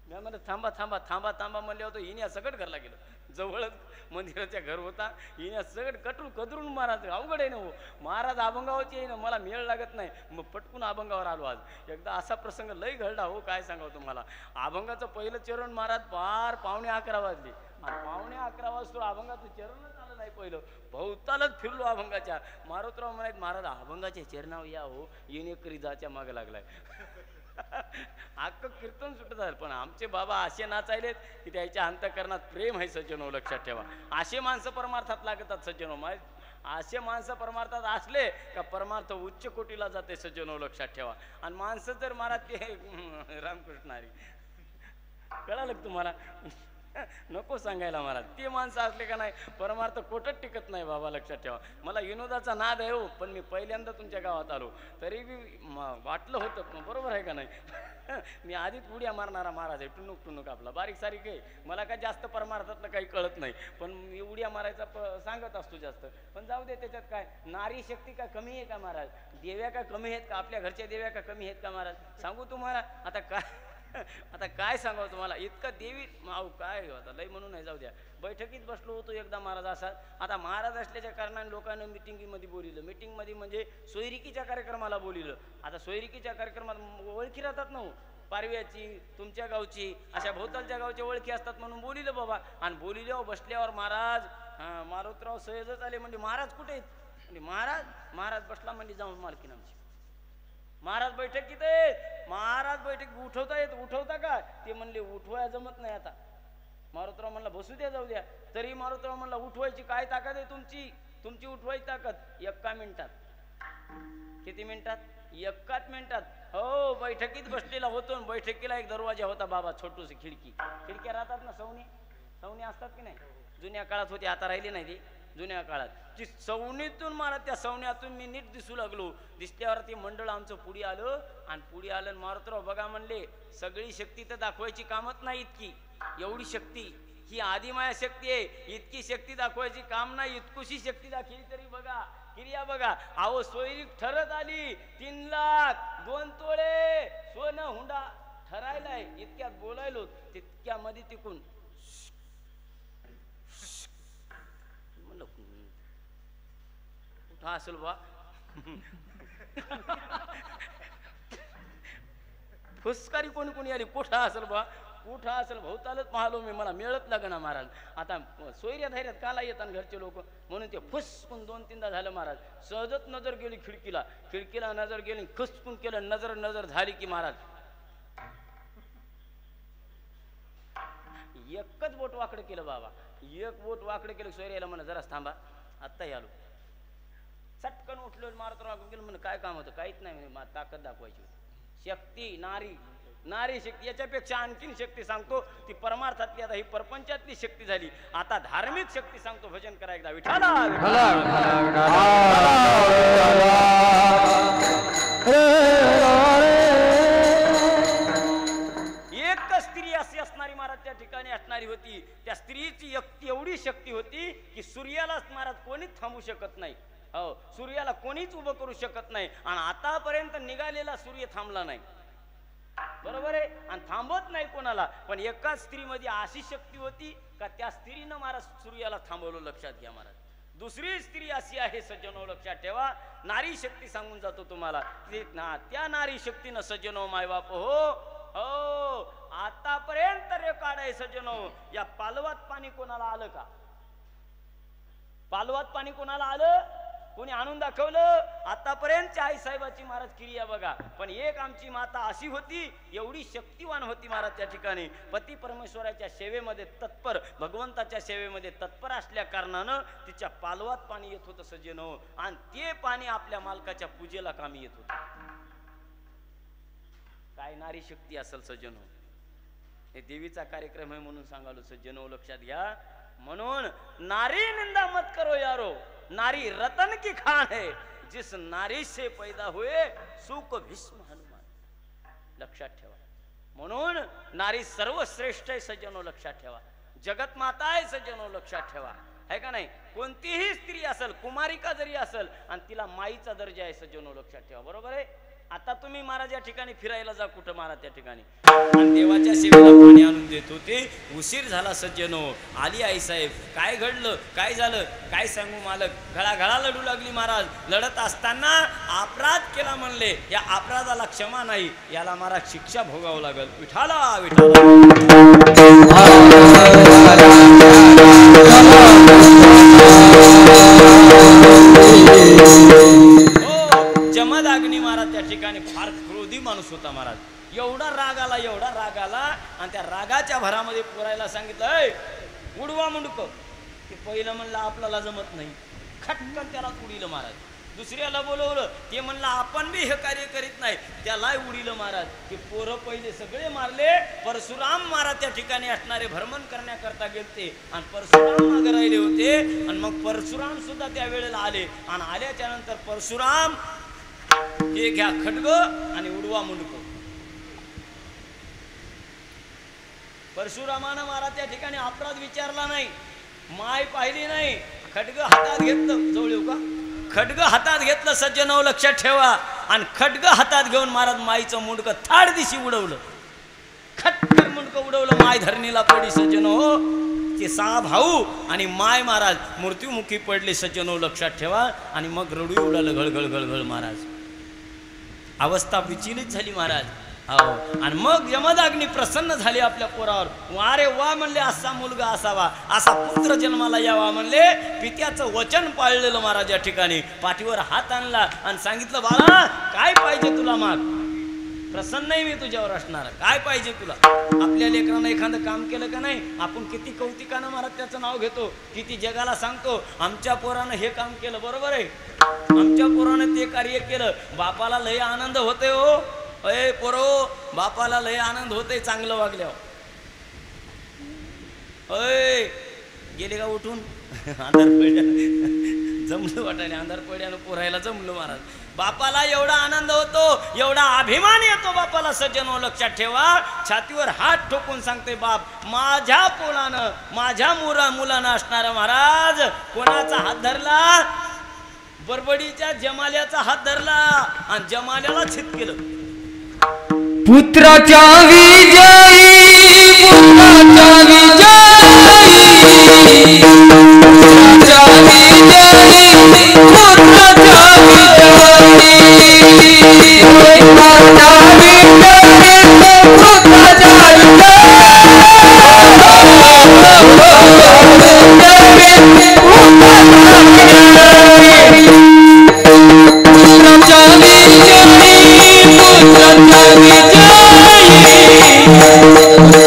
मी म्हणलं थांबा थांबा थांबा थांबा म्हणले होतो. हिने सगळं घरला गेलं, जवळच मंदिराच्या घर होता. हिने सगळं कटरून कदरून महाराज अवघड आहे ना हो. महाराज अभंगावरची आहे ना, मला मेळ लागत नाही. मग पटकून अभंगावर आलो आज. एकदा असा प्रसंग लय घडला हो, काय सांगावं तुम्हाला. अभंगाचं पहिलं चरण महाराज पार 11:15 वाजले. 11:15 वाजतो अभंगाचं चरणच आलं नाही. पहिलं भोवतालच फिरलो अभंगाच्या. मारुतराव म्हणायत महाराज अभंगाच्या चरणावर या हो, येणेकरी जाच्या मागे लागलाय. अख्खं कीर्तन सुटत झालं. पण आमचे बाबा असे नाचायलेत की त्याच्या अंतःकरणात प्रेम आहे. सज्जनो लक्षात ठेवा, असे माणसं परमार्थात लागतात. सज्जनो असे माणसं परमार्थात असले का परमार्थ उच्च कोटीला जाते. सज्जनो लक्षात ठेवा. आणि माणसं जर महाराज ते रामकृष्ण हरी कळालं का तुम्हाला? नको सांगायला महाराज, ते माणसं असले का नाही परमार्थ कोटच टिकत नाही बाबा, लक्षात ठेवा. मला विनोदाचा नाद आहे हो, पण मी पहिल्यांदा तुमच्या गावात आलो तरी बी वाटलं होतं, बरोबर आहे का नाही? मी आधीच उड्या मारणारा महाराज आहे, टुनुक टुनुक आपला बारीक सारीक आहे. मला काय जास्त परमार्थातलं काही कळत नाही, पण मी उड्या मारायचा सांगत असतो जास्त. पण जाऊ दे, त्याच्यात काय नारी शक्ती काय कमी आहे का महाराज? देव्या काय कमी आहेत का? आपल्या घरच्या देव्या का कमी आहेत का महाराज? सांगू तुम्हाला आता काय सांगावं तुम्हाला, इतकं देवी माऊ काय आता लय म्हणून नाही. जाऊ द्या. बैठकीत बसलो होतो एकदा महाराज असा. आता महाराज असल्याच्या कारणाने लोकांना मिटिंगमध्ये बोलिलं. मिटिंगमध्ये म्हणजे सोयरिकीच्या कार्यक्रमाला बोलिलं. आता सोयरिकीच्या कार्यक्रमात ओळखी राहतात ना, पारव्याची, तुमच्या गावची, अशा भोवतालच्या गावच्या ओळखी असतात म्हणून बोलिलं बाबा. आणि बोलिल्यावर बसल्यावर महाराज मारुतराव सहजच आले. म्हणजे महाराज कुठे आहेत? म्हणजे महाराज बसला म्हणजे जाऊन मालकीन आमची. महाराज बैठकीत आहेत. महाराज बैठक उठवता का? ते म्हणले उठवाय जमत नाही. आता मारुतराव म्हणला बसू द्या, जाऊ द्या. तरी मारुतराव म्हणला उठवायची काय ताकद आहे तुमची उठवायची ताकद 1 मिनिटात. किती मिनिटात? 1 मिनिटात. हो, बैठकीत बसलेला होतो. बैठकीला एक दरवाजा होता बाबा, छोटूशी खिडक्या राहतात ना, सवनी असतात की नाही? जुन्या काळात होती, आता राहिली नाही ती. जुन्या काळात ती सवनीतून मला, त्या सवण्यातून मी नीट दिसू लागलो. दिसल्यावर ते मंडळ आमचं पुढे आलं. आणि पुढे आलं मारुतराव बघा म्हणले, सगळी शक्ती तर दाखवायची कामच नाही इतकी. एवढी शक्ती ही आदिमाया शक्ती आहे. इतकी शक्ती दाखवायची काम नाही. इतकुशी शक्ती दाखवली तरी बघा, क्रिया बघा. अहो सोयरीक ठरत आली 3 लाख 2 तोळे सोनं हुंडा ठरायलाय. इतक्यात बोलायलो, तितक्यामध्ये तिकून कुठं असेल बा फुसकारी कोणी आली. कुठं असेल बा, कुठं असेल? भोवतालच पाहलो मी, मला मिळत लागना महाराज. आता सोयऱ्या धैर्यात काला येतात घरचे लोक म्हणून ते फुसकून 2-3दा झालं महाराज. सहजच नजर गेली खिडकीला नजर गेली, खुसकून केलं. नजर झाली की महाराज एकच बोट वाकडं केलं बाबा. एक बोट वाकडं केलं. सोयऱ्याला म्हणा जरा थांबा, आत्ताही आलो. चटकन उठलो, मारुतराव गेलो. म्हणून काय काम होतं? काहीच नाही, ताकद दाखवायची होती. शक्ती, नारी शक्ती. याच्यापेक्षा आणखीन शक्ती सांगतो, ती परमार्थातली. आता ही परपंचातली शक्ती झाली. आता धार्मिक शक्ती सांगतो. भजन करा एकदा. विठाला एक स्त्री अशी असणारी महाराज त्या ठिकाणी असणारी होती. त्या स्त्रीची एवढी शक्ती होती की सूर्यालाच महाराज कोणीच थांबू शकत नाही. हो, सूर्याला कोणीच उभं करू शकत नाही. आणि आतापर्यंत निघालेला सूर्य थांबला नाही, बरोबर आहे? आणि थांबत नाही कोणाला. पण एकाच स्त्रीमध्ये अशी शक्ती होती का त्या स्त्रीनं महाराज सूर्याला थांबवलं. लक्षात घ्या महाराज. दुसरी स्त्री अशी आहे सज्जनो लक्षात ठेवा. नारी शक्ती सांगून जातो तुम्हाला. त्या नारी शक्तीनं सज्जनो मायबाप हो आतापर्यंत रेकॉर्ड आहे सज्जनो. या पालवात पाणी कोणाला आलं का? पालवात पाणी कोणाला आलं? कोणी आणून दाखवलं? आतापर्यंत आई साहेबाची महाराज क्रिया बघा. पण एक आमची माता अशी होती, एवढी शक्तिवान होती महाराज त्या ठिकाणी. पती परमेश्वराच्या सेवेमध्ये तत्पर, भगवंताच्या सेवेमध्ये तत्पर असल्या कारणानं तिच्या पालवात पाणी येत होतं सज्जनो. आणि ते पाणी आपल्या मालकाच्या पूजेला कामी येत होतं. काय नारी शक्ती असेल सज्जनो. हे देवीचा कार्यक्रम आहे म्हणून सांगालो सज्जनो लक्षात घ्या. म्हणून नारी निंदा मत करो यारो, नारी रतन की खान है, जिस नारी से पैदा हुए सुख भीष्म हनुमान. लक्षात ठेवा. म्हणून नारी सर्वश्रेष्ठ आहे सज्जनो लक्षात ठेवा. जगत माता आहे सज्जनो लक्षात ठेवा. है का नाही? कोणतीही स्त्री असेल, कुमारिका जरी असेल, आणि तिला माईचा दर्जा आहे सज्जनो लक्षात ठेवा. बरोबर आहे. आता तुम्ही महाराज या ठिकाणी फिरायला जा, कुठं महाराज त्या ठिकाणी, आणि देवाच्या सेवेला पाणी आणून देत होते. उशीर झाला सज्जनो. आली आई साहेब. काय घडलं? काय झालं? काय सांगू मालक? घळाघळा लढू लागली महाराज. लढत असताना अपराध केला म्हणले. या अपराधाला क्षमा नाही, याला महाराज शिक्षा भोगावं लागल. विठाला विठाला. जमदाग्नी महाराज त्या ठिकाणी फार क्रोधी माणूस होता महाराज. एवढा राग आला, एवढा राग आला, आणि त्या रागाच्या भरामध्ये पोरायला सांगितलं, उडवा मुंडक. ते पहिलं म्हणलं आपल्याला जमत नाही, खटकन त्याला उडीलं महाराज. दुसऱ्याला बोलवलं, ते म्हणलं आपण बी हे कार्य करीत नाही, त्याला उडीलं महाराज. ते पोरं पहिले सगळे मारले. परशुराम महाराज त्या ठिकाणी असणारे भ्रमण करण्याकरता गेलते, आणि परशुराम मागे राहिले होते. आणि मग परशुराम सुद्धा त्या वेळेला आले. आणि आल्याच्या नंतर परशुराम, हे घ्या खड्ग आणि उडवा मुंडक. परशुरामानं महाराज त्या ठिकाणी अपराध विचारला नाही, माय पाहिली नाही. खड्ग हातात घेतलं. जवळ येऊ का? खड्ग हातात घेतलं सज्जनो लक्षात ठेवा. आणि खड्ग हातात घेऊन महाराज माईचं मुंडक थाड दिशी उडवलं. खटकन मुंडक उडवलं. माय धरणीला पडली सज्जनो. ते 6 भाऊ आणि माय महाराज मृत्युमुखी पडले सज्जनो लक्षात ठेवा. आणि मग रडू उडालं घळघळ घळघळ महाराज. अवस्था विचलित झाली महाराज. हो. आणि मग यमदाग्नी प्रसन्न झाली आपल्या पोरावर. वारे वा म्हणले, असा मुलगा असावा, असा पुत्र जन्माला यावा म्हणले. पित्याचं वचन पाळलेलं महाराज या ठिकाणी. पाठीवर हात आणला आणि सांगितलं, बाळा काय पाहिजे तुला माग. प्रसन्न नाही मी तुझ्यावर असणार. काय पाहिजे तुला? आपल्या लेकरानं एखादं काम केलं का नाही, आपण किती कौतिकानं महाराज त्याचं नाव घेतो, किती जगाला सांगतो, आमच्या पोरानं हे काम केलं. बरोबर आहे. आमच्या पोरानं ते कार्य केलं. बापाला लय आनंद होते हो. अय पोरो, बापाला लय आनंद होते चांगलं वागल्यावर. अय गेले का उठून? अंधार पडल्या जमलं वाटाने. अंधार पडल्यानं पोरायला जमलं महाराज. बापाला एवढा आनंद होतो, एवढा अभिमान येतो बापाला सज्जनो लक्षात ठेवा. छातीवर हात ठोकून सांगते, बाप माझ्या पोलानं, माझ्या मुलानं असणारा महाराज कोणाचा हात धरला? बरबडीच्या जमाल्याचा हात धरला आणि जमाल्याला छित केलं. पुत्राच्या विजयी, पुत्राच्या विजयी, पुत्राच्या विजयी, पुत्राच्या विजयी,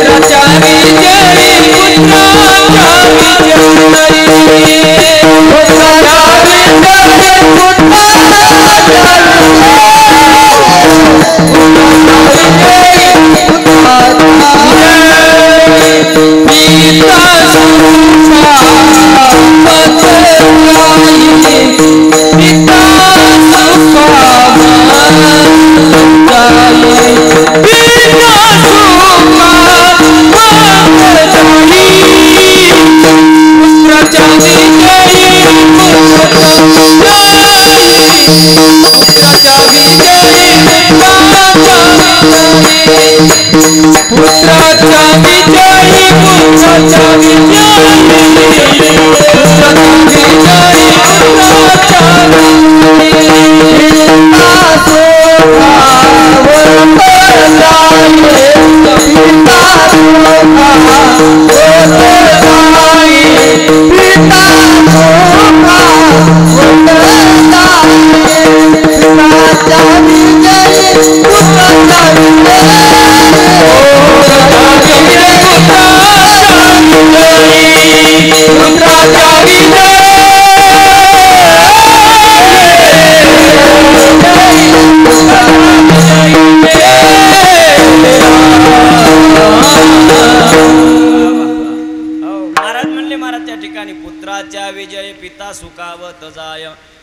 पुत्राच्या विजयी, पुत्राच्या विजयी, पुत्राच्या विजयी, पुत्राच्या विजयी.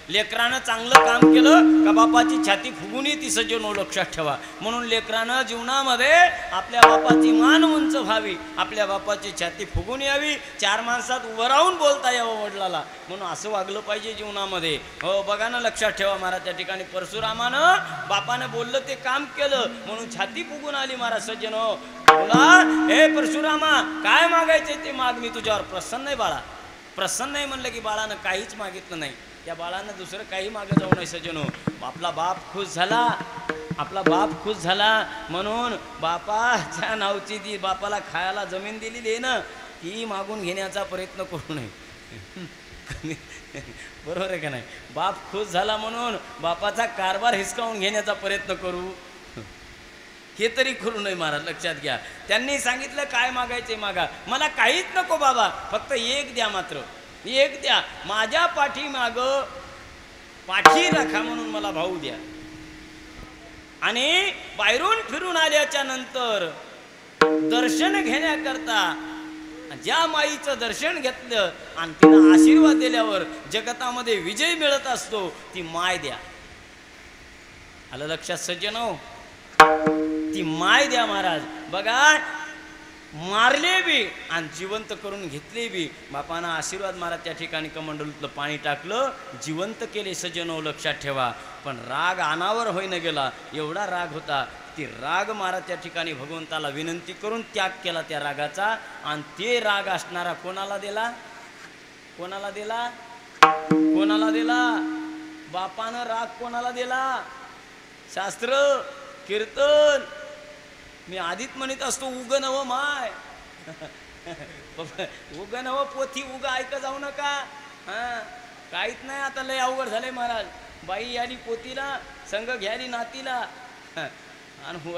लेकरानं चांगलं काम केलं का बापाची छाती फुगून येते सज्जनो लक्षात ठेवा. म्हणून लेकरानं जीवनामध्ये आपल्या बापाची मान उंच व्हावी, आपल्या बापाची छाती फुगून यावी, चार माणसात उभं राहून बोलता यावं वडिलाला, म्हणून असं वागलं पाहिजे जीवनामध्ये. हो बघा ना, लक्षात ठेवा महाराज. त्या ठिकाणी परशुरामानं बापानं बोललं ते काम केलं म्हणून छाती फुगून आली महाराज. सज्जनो बोला, हे परशुरामा काय मागायचे ते माग, मी तुझ्यावर प्रसन्न आहे बाळा. प्रसन्न आहे म्हणलं की बाळानं काहीच मागितलं नाही, त्या बाळानं दुसरं काही मागं जाऊ नये सज्जनो. आपला बाप खुश झाला, आपला बाप खुश झाला म्हणून बापाच्या नावची ती बापाला खायला जमीन दिलेली आहे ना, ती मागून घेण्याचा प्रयत्न करू नये. बरोबर आहे का नाही? बाप खुश झाला म्हणून बापाचा कारभार हिसकावून घेण्याचा प्रयत्न करू हे तरी करू नये महाराज. लक्षात घ्या, त्यांनी सांगितलं काय मागायचे मागा, मला काहीच नको बाबा, फक्त एक द्या, मात्र एक द्या. माझ्या पाठीमाग पाठी राखा म्हणून मला भाऊ द्या. आणि बाहेरून फिरून आल्याच्या नंतर दर्शन घेण्याकरता ज्या माईचं दर्शन घेतलं आणि तिला आशीर्वाद दिल्यावर जगतामध्ये विजय मिळत असतो, ती माय द्या. आलं लक्षात सज्जनो? ती माय द्या महाराज. बघा, मारले बी आणि जिवंत करून घेतले बी. बापानं आशीर्वाद महाराज त्या ठिकाणी कमंडलूतलं पाणी टाकलं, जिवंत केले सज्जनो लक्षात ठेवा. पण राग अनावर होईन गेला, एवढा राग होता. ती राग महाराज त्या ठिकाणी भगवंताला विनंती करून त्याग केला त्या रागाचा. आणि ते राग असणारा कोणाला दिला? कोणाला दिला? कोणाला दिला? बापानं राग कोणाला दिला? शास्त्र कीर्तन मी आधीच म्हणत असतो, उग नव माय, उग नव पोथी, उग ऐक जाऊ नका. हां, काहीच नाही आता, लय अवघड झालंय महाराज. बाई आली पोतीला, संघ घ्याली नातीला आणि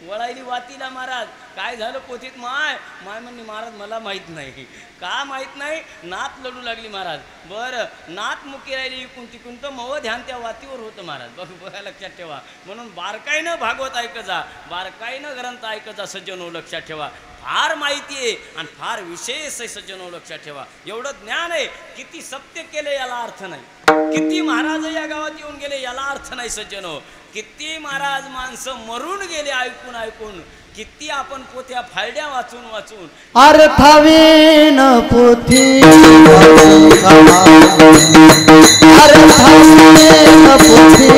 वळायली वातीला. महाराज काय झालं पोथीत? माय माय म्हणली महाराज मला माहीत नाही. का माहीत नाही? नात लढू लागली महाराज. बरं, नात मुकी राहिली इकून तिकून, तर मव ध्यान त्या वातीवर होतं महाराज. बघा लक्षात ठेवा. म्हणून बारकाईनं भागवत ऐकत जा, बारकाईनं ग्रंथ ऐकत जा सज्जनो लक्षात ठेवा. फार माहिती आहे आणि फार विशेष आहे सज्जनो लक्षात ठेवा. एवढं ज्ञान आहे. किती सत्य केले याला अर्थ नाही, किती महाराज या गावात येऊन गेले याला अर्थ नाही सज्जनो. किती महाराज माणसं मरून गेले ऐकून ऐकून, किती आपण पोथ्या फायड्या वाचून वाचून अर्थावीन पोथी अर्थावीन पोथी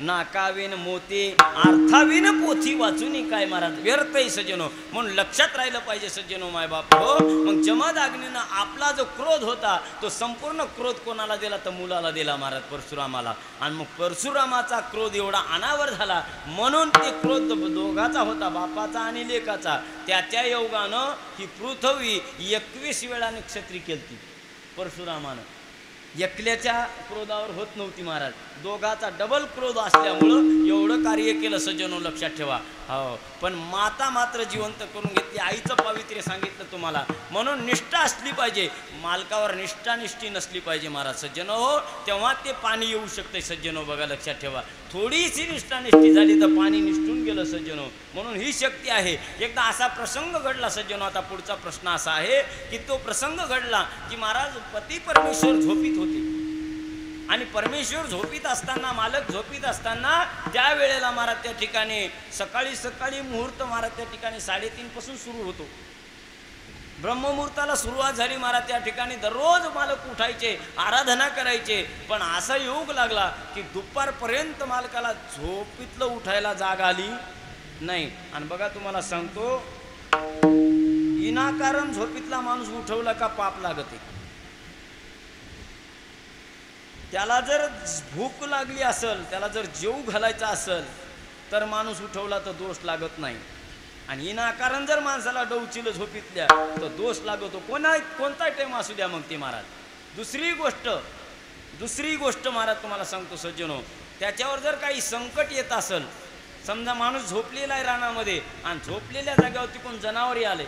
नाकाविन मोती अर्थाविन पोथी वाचून काय महाराज व्यर्थ आहे सज्जनो. म्हणून लक्षात राहिलं पाहिजे सज्जनो माय बाप हो. मग जमदग्नीनं आपला जो क्रोध होता तो संपूर्ण क्रोध कोणाला दिला? तर मुलाला दिला महाराज, परशुरामाला. आणि मग परशुरामाचा क्रोध एवढा अनावर झाला म्हणून ते क्रोध दोघाचा होता, बापाचा आणि लेकाचा. त्याच्या योगानं ही पृथ्वी 21 वेळा नक्षत्री केलती परशुरामानं. एकल्याच्या क्रोधावर होत नव्हती महाराज, दोघाचा डबल क्रोध असल्यामुळं एवढं कार्य केलं सज्जनो लक्षात ठेवा. हो, पण माता मात्र जिवंत करून घेतली. आईचं पावित्र्य सांगितलं तुम्हाला. म्हणून निष्ठा असली पाहिजे, मालकावर निष्ठी नसली पाहिजे महाराज सज्जनो हो. तेव्हा ते पाणी येऊ शकते सज्जनो. बघा लक्षात ठेवा, थोडीशी निष्ठी झाली तर पाणी निष्ठून गेलं सज्जनो. म्हणून ही शक्ती आहे. एकदा असा प्रसंग घडला सज्जनो. आता पुढचा प्रश्न असा आहे की तो प्रसंग घडला की महाराज पती परमेश्वर झोपीत होते आणि परमेश्वर झोपीत असताना, मालक झोपीत असताना त्या वेळेला महाराज त्या ठिकाणी सकाळी मुहूर्त महाराज त्या ठिकाणी 3:30 पासून सुरू होतो. ब्रह्ममुहूर्ताला सुरुवात झाली महाराज त्या ठिकाणी. दररोज मालक उठायचे, आराधना करायचे. पण असा योग लागला की दुपारपर्यंत मालकाला झोपीतलं उठायला जाग आली नाही. आणि बघा तुम्हाला सांगतो, विनाकारण झोपीतला माणूस उठवला का पाप लागते. त्याला जर भूक लागली असेल, त्याला जर जेव घालायचा असेल तर माणूस उठवला तर दोष लागत नाही. आणि विनाकारण जर माणसाला डौचिलं झोपीतल्या तर दोष लागतो. कोणता टाइम असू द्या मग ते महाराज. दुसरी गोष्ट महाराज तुम्हाला सांगतो सज्जनो, त्याच्यावर जर काही संकट येत असेल, समजा माणूस झोपलेला आहे रानामध्ये आणि झोपलेल्या जागेवरती कोण जनावरी आले,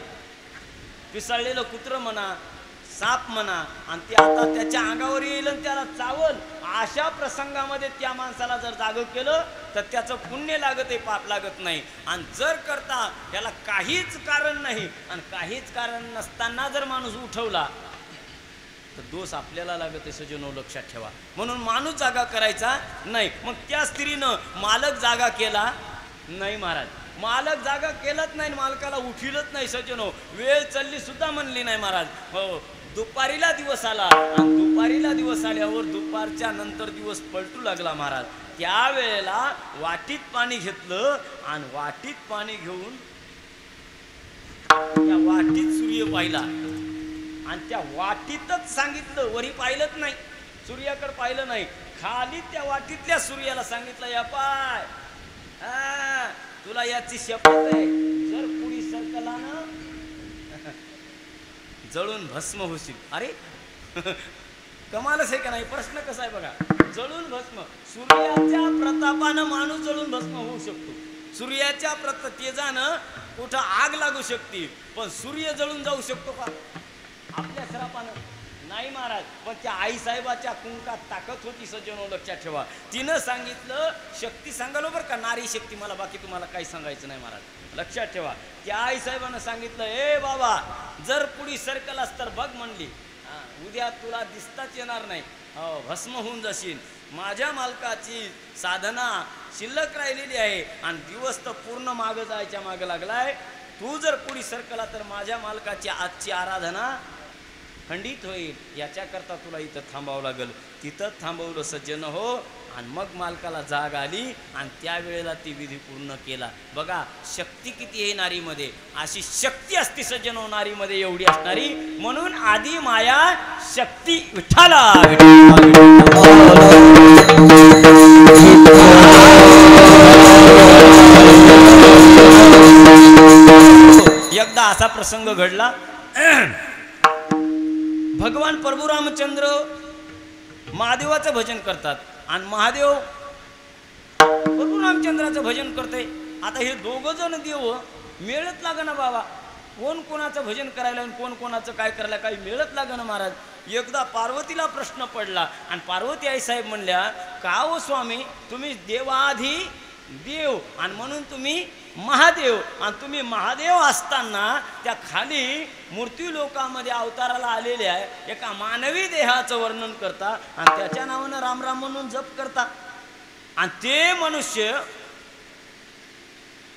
पिसाळलेलं कुत्रं म्हणा, साप म्हणा, आणि ते आता त्याच्या अंगावर येईल आणि त्याला चावल, अशा प्रसंगामध्ये त्या माणसाला जर जागं केलं तर त्याचं पुण्य लागत आहे, पाप लागत नाही. आणि जर करता त्याला काहीच कारण नाही आणि काहीच कारण नसताना जर माणूस उठवला तर दोष आपल्याला लागत आहे. सजनो लक्षात ठेवा. म्हणून माणूस जागा करायचा नाही. मग त्या स्त्रीनं मालक जागा केला नाही महाराज. मालक जागा केलंच नाही, मालकाला उठीलच नाही. सजनो वेळ चालली सुद्धा म्हणली नाही महाराज. हो, दुपारीला दिवस आला आणि दुपारीला दिवस आल्यावर दुपारच्या नंतर दिवस पलटू लागला महाराज. त्यावेळेला वाटीत पाणी घेतलं आणि वाटीत पाणी घेऊन त्या वाटीत सूर्य पाहिला आणि त्या वाटीतच सांगितलं, वरी पाहिलंच नाही, सूर्याकडे पाहिलं नाही, खाली त्या वाटीतल्या सूर्याला सांगितलं, या पाय तुला याची शपथ आहे, जर पुढी सरकला ना जळून भस्म होशील. अरे कमालच आहे का नाही. प्रश्न कसा आहे बघा. जळून भस्म, सूर्याच्या प्रतापानं माणूस जळून भस्म होऊ शकतो. सूर्याच्या तेजानं कुठं आग लागू शकते, पण सूर्य जळून जाऊ शकतो का आपल्या श्रापानं? नाही महाराज. पण त्या आईसाहेबाच्या कुंकात ताकद होती. सज्जनो लक्षात ठेवा. तिनं सांगितलं, शक्ती सांगालो बरं का, नारी शक्ती, मला बाकी तुम्हाला काही सांगायचं नाही महाराज. लक्षात ठेवा. त्या आईसाहेबानं सांगितलं, ए बाबा जर पुढी सरकलास तर बघ म्हणली, उद्या तुला दिसताच येणार नाही, हो भस्म होऊन जाशील. माझ्या मालकाची साधना शिल्लक राहिलेली आहे आणि दिवस तर पूर्ण मागं जायच्या मागं लागलाय. तू जर पुढी सरकला तर माझ्या मालकाची आजची आराधना खंडित होईल. याच्याकरता तुला इथं थांबावं लागेल. तिथं थांबवलं सज्जन हो. आणि मग मालकाला जाग आली आणि त्यावेळेला ती विधी पूर्ण केला. बघा शक्ती किती आहे नारीमध्ये. अशी शक्ती असते सज्जनो नारीमध्ये, एवढी असणारी. म्हणून आधी माया शक्ती विठ्ठला. एकदा असा प्रसंग घडला. भगवान प्रभू रामचंद्र महादेवाचं भजन करतात आणि महादेव प्रभू रामचंद्राचं भजन करते. आता हे दोघं जण देव मिळत लाग ना बाबा. कोण कोणाचं भजन करायला आणि कोण कोणाचं काय करायला काही मिळत लाग ना महाराज. एकदा पार्वतीला प्रश्न पडला आणि पार्वती आई साहेब म्हणल्या, का हो स्वामी तुम्ही देवाधी देव आणि म्हणून तुम्ही महादेव, आणि तुम्ही महादेव असताना त्या खाली मूर्ती लोकामध्ये अवताराला आलेल्या आहे एका मानवी देहाचं वर्णन करता आणि त्याच्या नावानं राम राम म्हणून जप करता. आणि ते मनुष्य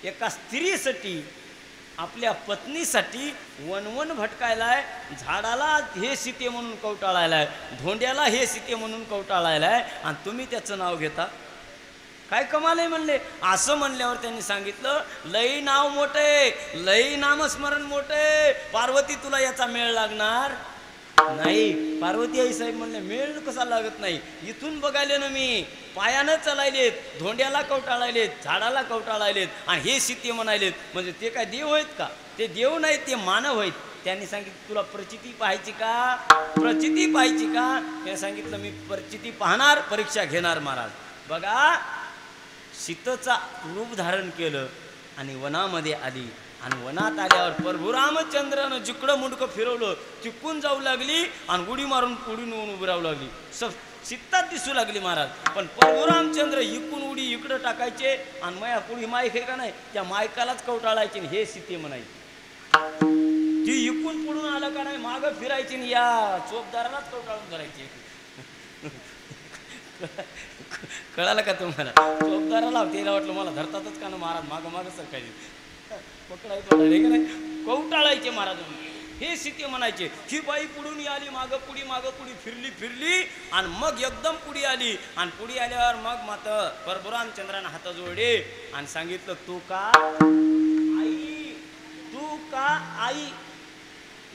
एका स्त्रीसाठी, आपल्या पत्नीसाठी वनवन भटकायलाय, झाडाला हे सीते म्हणून कवटाळायलाय, धोंड्याला हे सीते म्हणून कवटाळायलाय, आणि तुम्ही त्याचं नाव घेता. काय कमाल आहे म्हणले. असं म्हणल्यावर त्यांनी सांगितलं, लई नाव मोठे, लई नामस्मरण मोठे, पार्वती तुला याचा मेळ लागणार नाही. पार्वती आई साहेब म्हणले, मेळ कसा लागत नाही, इथून बघायले ना मी, पायानं चालायलेत, धोंड्याला कवटाळायलेत, झाडाला कवटाळायलेत आणि हे सीते म्हणायलेत, म्हणजे ते काय देव आहेत का? ते देव नाहीत, ते मानव आहेत. त्यांनी सांगितलं, तुला प्रचिती पाहायची का? प्रचिती पाहायची का? त्याने सांगितलं, मी प्रचिती पाहणार, परीक्षा घेणार महाराज. बघा सीतेचा रूप धारण केलं आणि वनामध्ये आली आणि वनात आल्यावर प्रभू रामचंद्रानं जिकडं मुंडकं फिरवलं तिकून जाऊ लागली आणि उडी मारून पुढून येऊन उभी राहू लागली. सीताच दिसू लागली महाराज. पण प्रभू रामचंद्र इकून उडी इकडं टाकायचे आणि माया पुढी माईक आहे का नाही, त्या मायकालाच कवटाळायचे हे सीते म्हणायची. ती इकून पुढून आलं का नाही मागं फिरायची या चोपदारालाच कवटाळून धरायची. कळालं का तुम्हाला? चोपदाराला त्याला वाटलं मला धरतातच का ना महाराज, मागं मागं सरकायचे, पकडायचं का नाही, कवटाळायचे महाराज. हे सीते म्हणायचे. ही बाई पुढून आली, मागं पुढी फिरली आणि मग एकदम पुढी आली आणि पुढी आल्यावर मग मात्र प्रभू रामचंद्रानं हात जोडले आणि सांगितलं, तू का आई, तू का आई.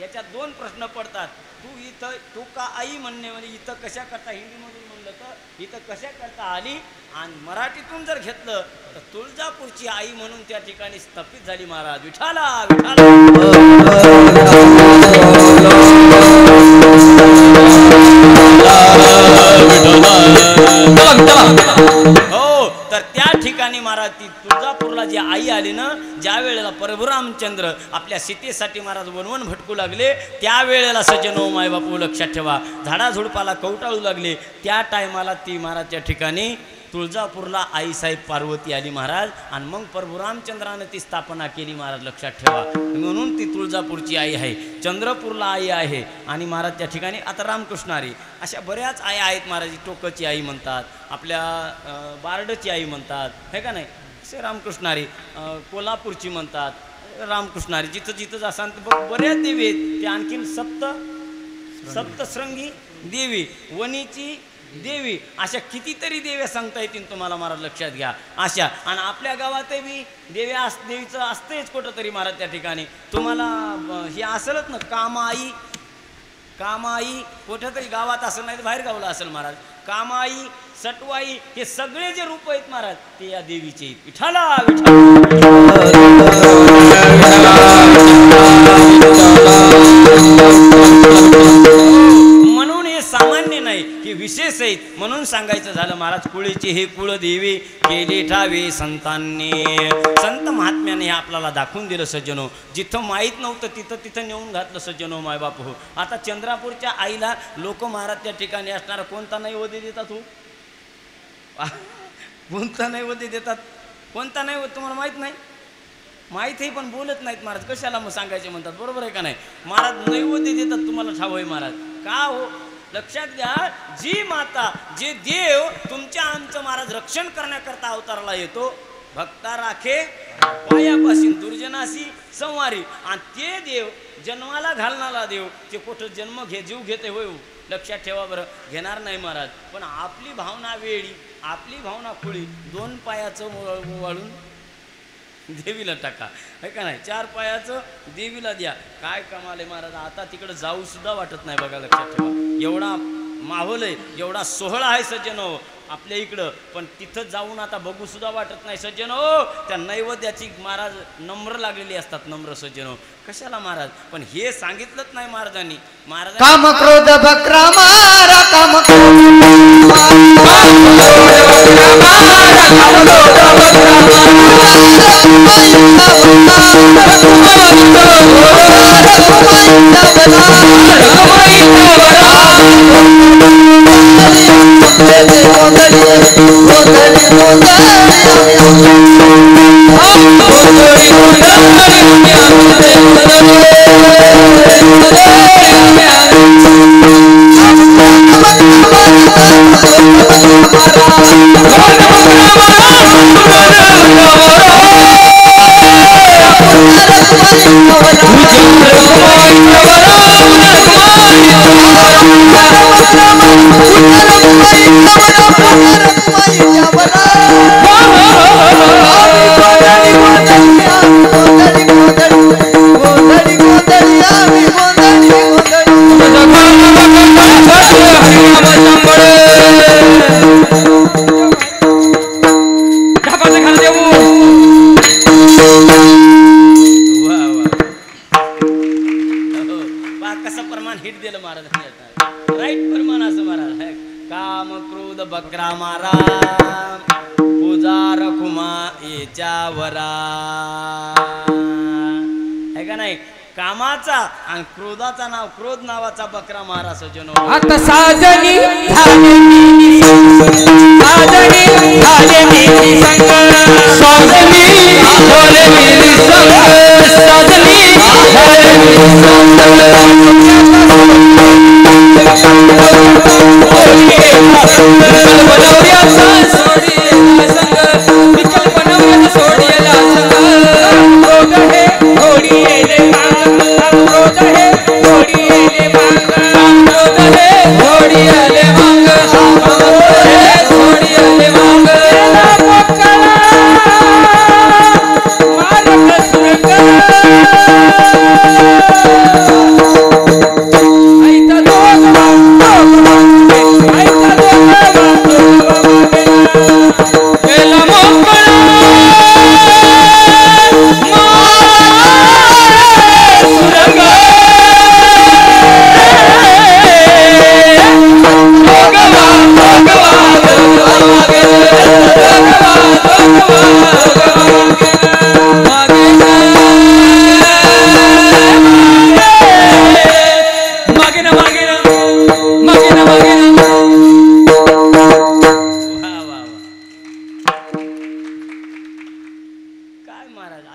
याच्यात दोन प्रश्न पडतात. तू का आई म्हणणे म्हणजे इथं कशा करता हिंदीमधून म्हणलं ठेवलं तर इथं कशा करता आली. आणि मराठीतून जर घेतलं तर तुळजापूरची आई म्हणून त्या ठिकाणी स्थापित झाली महाराज. विठाला विठाला हो. तर त्या ठिकाणी महाराज ती तुळजापूरला जी आई आली ना, ज्या वेळेला प्रभू रामचंद्र आपल्या सीतेसाठी महाराज वनवन भटकू लागले, त्या वेळेला सज्जनो माय बापू लक्षात ठेवा, झाडाझुडपाला कवटाळू लागले, त्या टायमाला ती महाराज त्या ठिकाणी तुळजापूरला आईसाहेब पार्वती आली महाराज. आणि मग प्रभू रामचंद्रानं ती स्थापना केली महाराज. लक्षात ठेवा, म्हणून ती तुळजापूरची आई आहे. चंद्रपूरला आई आहे. आणि महाराज त्या ठिकाणी आता रामकृष्णारी अशा बऱ्याच आई आहेत महाराज. टोकची आई म्हणतात, आपल्या बारडची आई म्हणतात, हे का नाही, असे रामकृष्णारी. कोल्हापूरची म्हणतात रामकृष्णारी. जिथं जिथं असाल तर बऱ्याच देवी आहेत. ते आणखीन सप्तशृंगी देवी, वणीची देवी, अशा कितीतरी देव्या सांगता येतील तुम्हाला महाराज. लक्षात घ्या अशा. आणि आपल्या गावातही देवीचं असतेच कुठं तरी महाराज. त्या ठिकाणी तुम्हाला हे असेलच ना, कामाई कुठं तरी गावात असेल, नाही तर बाहेर गावला असेल महाराज. कामाई, सटवाई, हे सगळे जे रूप आहेत महाराज ते या देवीचे आहेत. विठाला म्हणून हे सामान्य नाही, हे विशेष आहेत. म्हणून सांगायचं झालं महाराज, कुळीची हे कुळदेवी केली ठावे संतांनी. संत महात्म्याने हे आपल्याला दाखवून दिलं सज्जनो. जिथं माहीत नव्हतं तिथं तिथं नेऊन घातलं सज्जनो माय बाप हो. आता चंद्रापूरच्या आईला लोक महाराज त्या ठिकाणी असणारा कोणता नैवेद्य देतात हो? कोणता नैवेद्य देतात? कोणता नैवेद्य तुम्हाला माहीत नाही? माहीत आहे पण बोलत नाहीत महाराज. कशाला मग सांगायचे म्हणतात, बरोबर आहे का नाही महाराज? नैवेद्य देतात तुम्हाला ठाव आहे महाराज. का हो? लक्षात घ्या, जी माता, जे देव तुमच्या आमचं महाराज रक्षण करण्याकरता अवताराला येतो, भक्ता राखे पायापासून दुर्जनाशी संवारी. आणि ते देव जन्माला घालणारा देव, ते कुठं जन्म जीव घेते होय. लक्षात ठेवा बरं, घेणार नाही महाराज. पण आपली भावना वेळी, आपली भावना खुळी, 2 पायाचं वाळून देवीला टाका, आहे का नाही? 4 पायाचं देवीला द्या. काय कमाल आहे महाराज. आता तिकडं जाऊ सुद्धा वाटत नाही बघा. लक्षात ठेवा, एवढा माहोल आहे, एवढा सोहळा आहे सज्जनो आपल्या इकडं, पण तिथं जाऊन आता बघू सुद्धा वाटत नाही सज्जनो. त्या नैवेद्याची महाराज नम्र लागलेली असतात, नम्र सज्जनो. कशाला महाराज? पण हे सांगितलंच नाही महाराजांनी. काम क्रोध बकरा मारा, काम कामाचा आणि क्रोधाचा नाव, क्रोध नावाचा बकरा मारा सजनो. आता साजनी झाले मी संग, साजनी झाले मी संग, साजनी झाले मी संग, साजनी झाले मी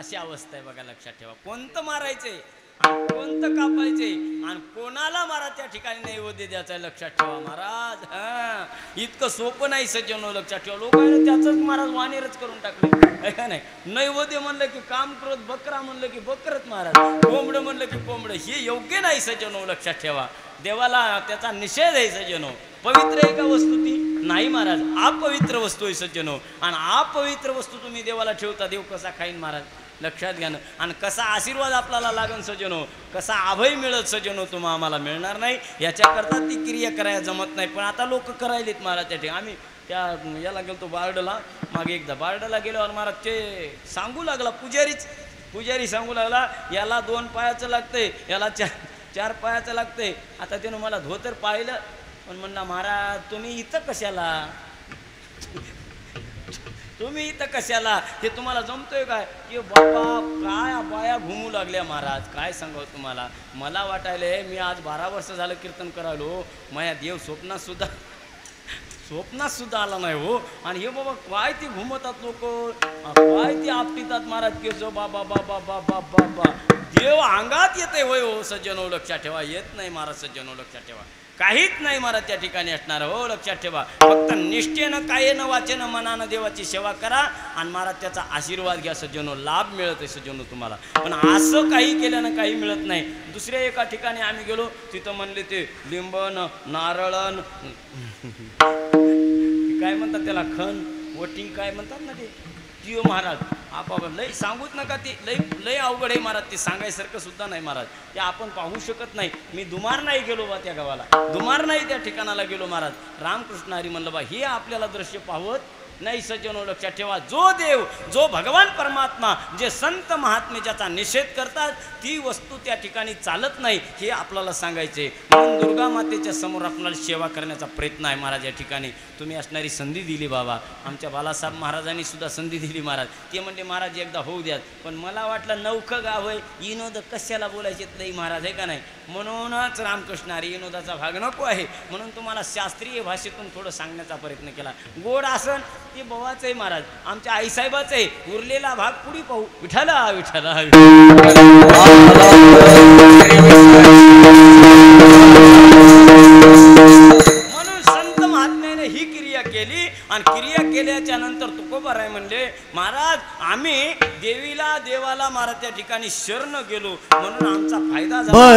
अशी अवस्था आहे बघा, लक्षात ठेवा. कोणतं मारायचंय कोणतं कापायचंय आणि कोणाला मारा त्या ठिकाणी नैवेद्य द्यायचा लक्षात ठेवा महाराज. हा इतकं सोपं नाही सज्जनो, लक्षात ठेवा. लोकांनी त्याच महाराज वानेरच करून टाकले का नाही. नैवेद्य म्हणलं की काम करत, बकरा म्हणलं की बकरच महाराज, कोंबडं म्हणलं की कोंबडं. हे योग्य नाही सज्जनो, लक्षात ठेवा. देवाला त्याचा निषेध आहे सज्जनो. पवित्र आहे का वस्तू ती? नाही महाराज, अपवित्र वस्तू आहे सज्जनो. आणि अपवित्र वस्तू तुम्ही देवाला ठेवता, देव कसा खाईन महाराज, लक्षात घ्या ना. आणि कसा आशीर्वाद आपल्याला लागन सज्जनो, कसा अभय मिळत सज्जनो, तुम्हाला आम्हाला मिळणार नाही. याच्याकरता ती क्रिया करायला जमत नाही. पण आता लोक करायलेत महाराज. त्या ठिकाणी आम्ही त्या याला गेलो, बारडला मागे एकदा बारडला गेल्यावर महाराज ते सांगू लागला, पुजारी सांगू लागला, याला 2 पायाचं लागतंय, याला 4 पायाचं लागतंय. आता त्यानं मला धोतर पाहिलं, पण म्हणला महाराज तुम्ही इथं कशाला, तुम्ही इथं कशाला, हे तुम्हाला जमतोय काय? की बाबा काय बाया घुमू लागल्या महाराज, काय सांगावं तुम्हाला. मला वाटायलंय मी आज 12 वर्ष झालं कीर्तन करायलो, माझ्या देव स्वप्नात सुद्धा आला नाही हो. आणि हे बाबा काय ते घुमतात लोक, काय ते आपटीतात महाराज केस, बाबा बाबा बाबा बाबा. देव अंगात येते होय हो सज्जनो, लक्षात ठेवा. येत नाही महाराज सज्जनो, लक्षात ठेवा. काहीच नाही महाराज त्या ठिकाणी असणार हो, लक्षात ठेवा. फक्त निष्ठेनं कायेनं वाचेनं मनानं देवाची सेवा करा आणि महाराज त्याचा आशीर्वाद घ्या सज्जनो. लाभ मिळत आहे सज्जनो तुम्हाला. पण असं काही केल्यानं काही मिळत नाही. दुसऱ्या एका ठिकाणी आम्ही गेलो, तिथं म्हणले ते लिंबन नारळन काय म्हणतात त्याला, खण वटी काय म्हणतात ना ते, जिओ महाराज. आपण लय सांगूच नका, ते लय अवघड आहे महाराज. ते सांगायसारखं सुद्धा नाही महाराज. ते आपण पाहू शकत नाही. मी दुमार नाही गेलो बा त्या गावाला, दुमार नाही त्या ठिकाणाला गेलो महाराज. रामकृष्ण हरी म्हणलं बा, हे आपल्याला दृश्य पाहत नाही सज्जनो, लक्षात ठेवा. जो देव, जो भगवान परमात्मा, जे संत महात्मे ज्याचा निषेध करतात, ती वस्तू त्या ठिकाणी चालत नाही, हे आपल्याला सांगायचे. म्हणून दुर्गा मातेच्या समोर आपल्याला सेवा करण्याचा प्रयत्न आहे महाराज. या ठिकाणी तुम्ही असणारी संधी दिली बाबा. आमच्या बालासाहेब महाराजांनी सुद्धा संधी दिली महाराज. ते म्हणले महाराज एकदा होऊ द्यात. पण मला वाटलं नौखं गाव आहे, विनोद कशाला बोलायचे नाही महाराज, आहे का नाही. म्हणूनच रामकृष्ण हरी विनोदाचा भाग नको आहे. म्हणून तुम्हाला शास्त्रीय भाषेतून थोडं सांगण्याचा प्रयत्न केला. गोड आसन ते बवाच आहे महाराज, आमच्या आईसाहेबाच आहे. उरलेला भाग पुढे पाहू. विठाला विठाला म्हणून संत महात्म्याने ही क्रिया केली. आणि क्रिया केल्याच्या नंतर तुकोबाराय म्हणले महाराज आम्ही देवाला महाराज त्या ठिकाणी शरण गेलो, म्हणून आमचा फायदा झाला.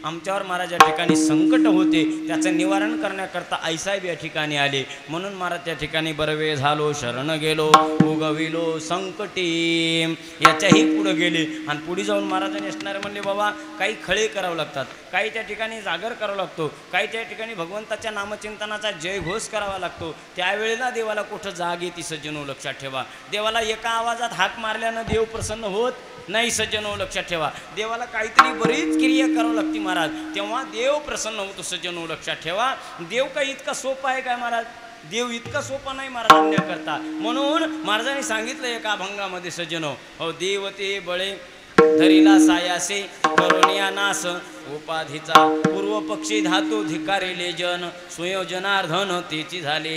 आमच्यावर महाराज या ठिकाणी संकट होते, त्याचं निवारण करण्याकरता आईसाहेब या ठिकाणी आले. म्हणून महाराज त्या ठिकाणी बरवे झालो, शरण गेलो, उगविलो संकटी, याच्याही पुढे गेले. आणि पुढे जाऊन महाराजांनी असणारे म्हणले बाबा काही खळे करावं लागतात, काही त्या ठिकाणी जागर करावा लागतो, काही त्या ठिकाणी भगवंताच्या नामचिंतनाचा जयघोष करावा लागतो. त्यावेळेला देवाला कुठं जाग येते सज्जनो, लक्षात ठेवा. देवाला एका आवाजात हाक मारल्यानं देव प्रसन्न होत नाही सज्जनो, लक्षात ठेवा. देवाला काहीतरी बरीच क्रिया करावं लागते महाराज, तेव्हा देव प्रसन्न होतो सज्जनो, लक्षात ठेवा. देव काही इतका सोपा आहे काय महाराज? देव इतका सोपा नाही महाराज आणण्याकरता. म्हणून महाराजांनी सांगितलं एका अभंगामध्ये सज्जनो, हो देव ते बळे धरिला सायासे करुणिया नाश उपाधीचा पूर्व पक्षी धातू धिकारिले जन सुयोजनार्धन तेची झाले.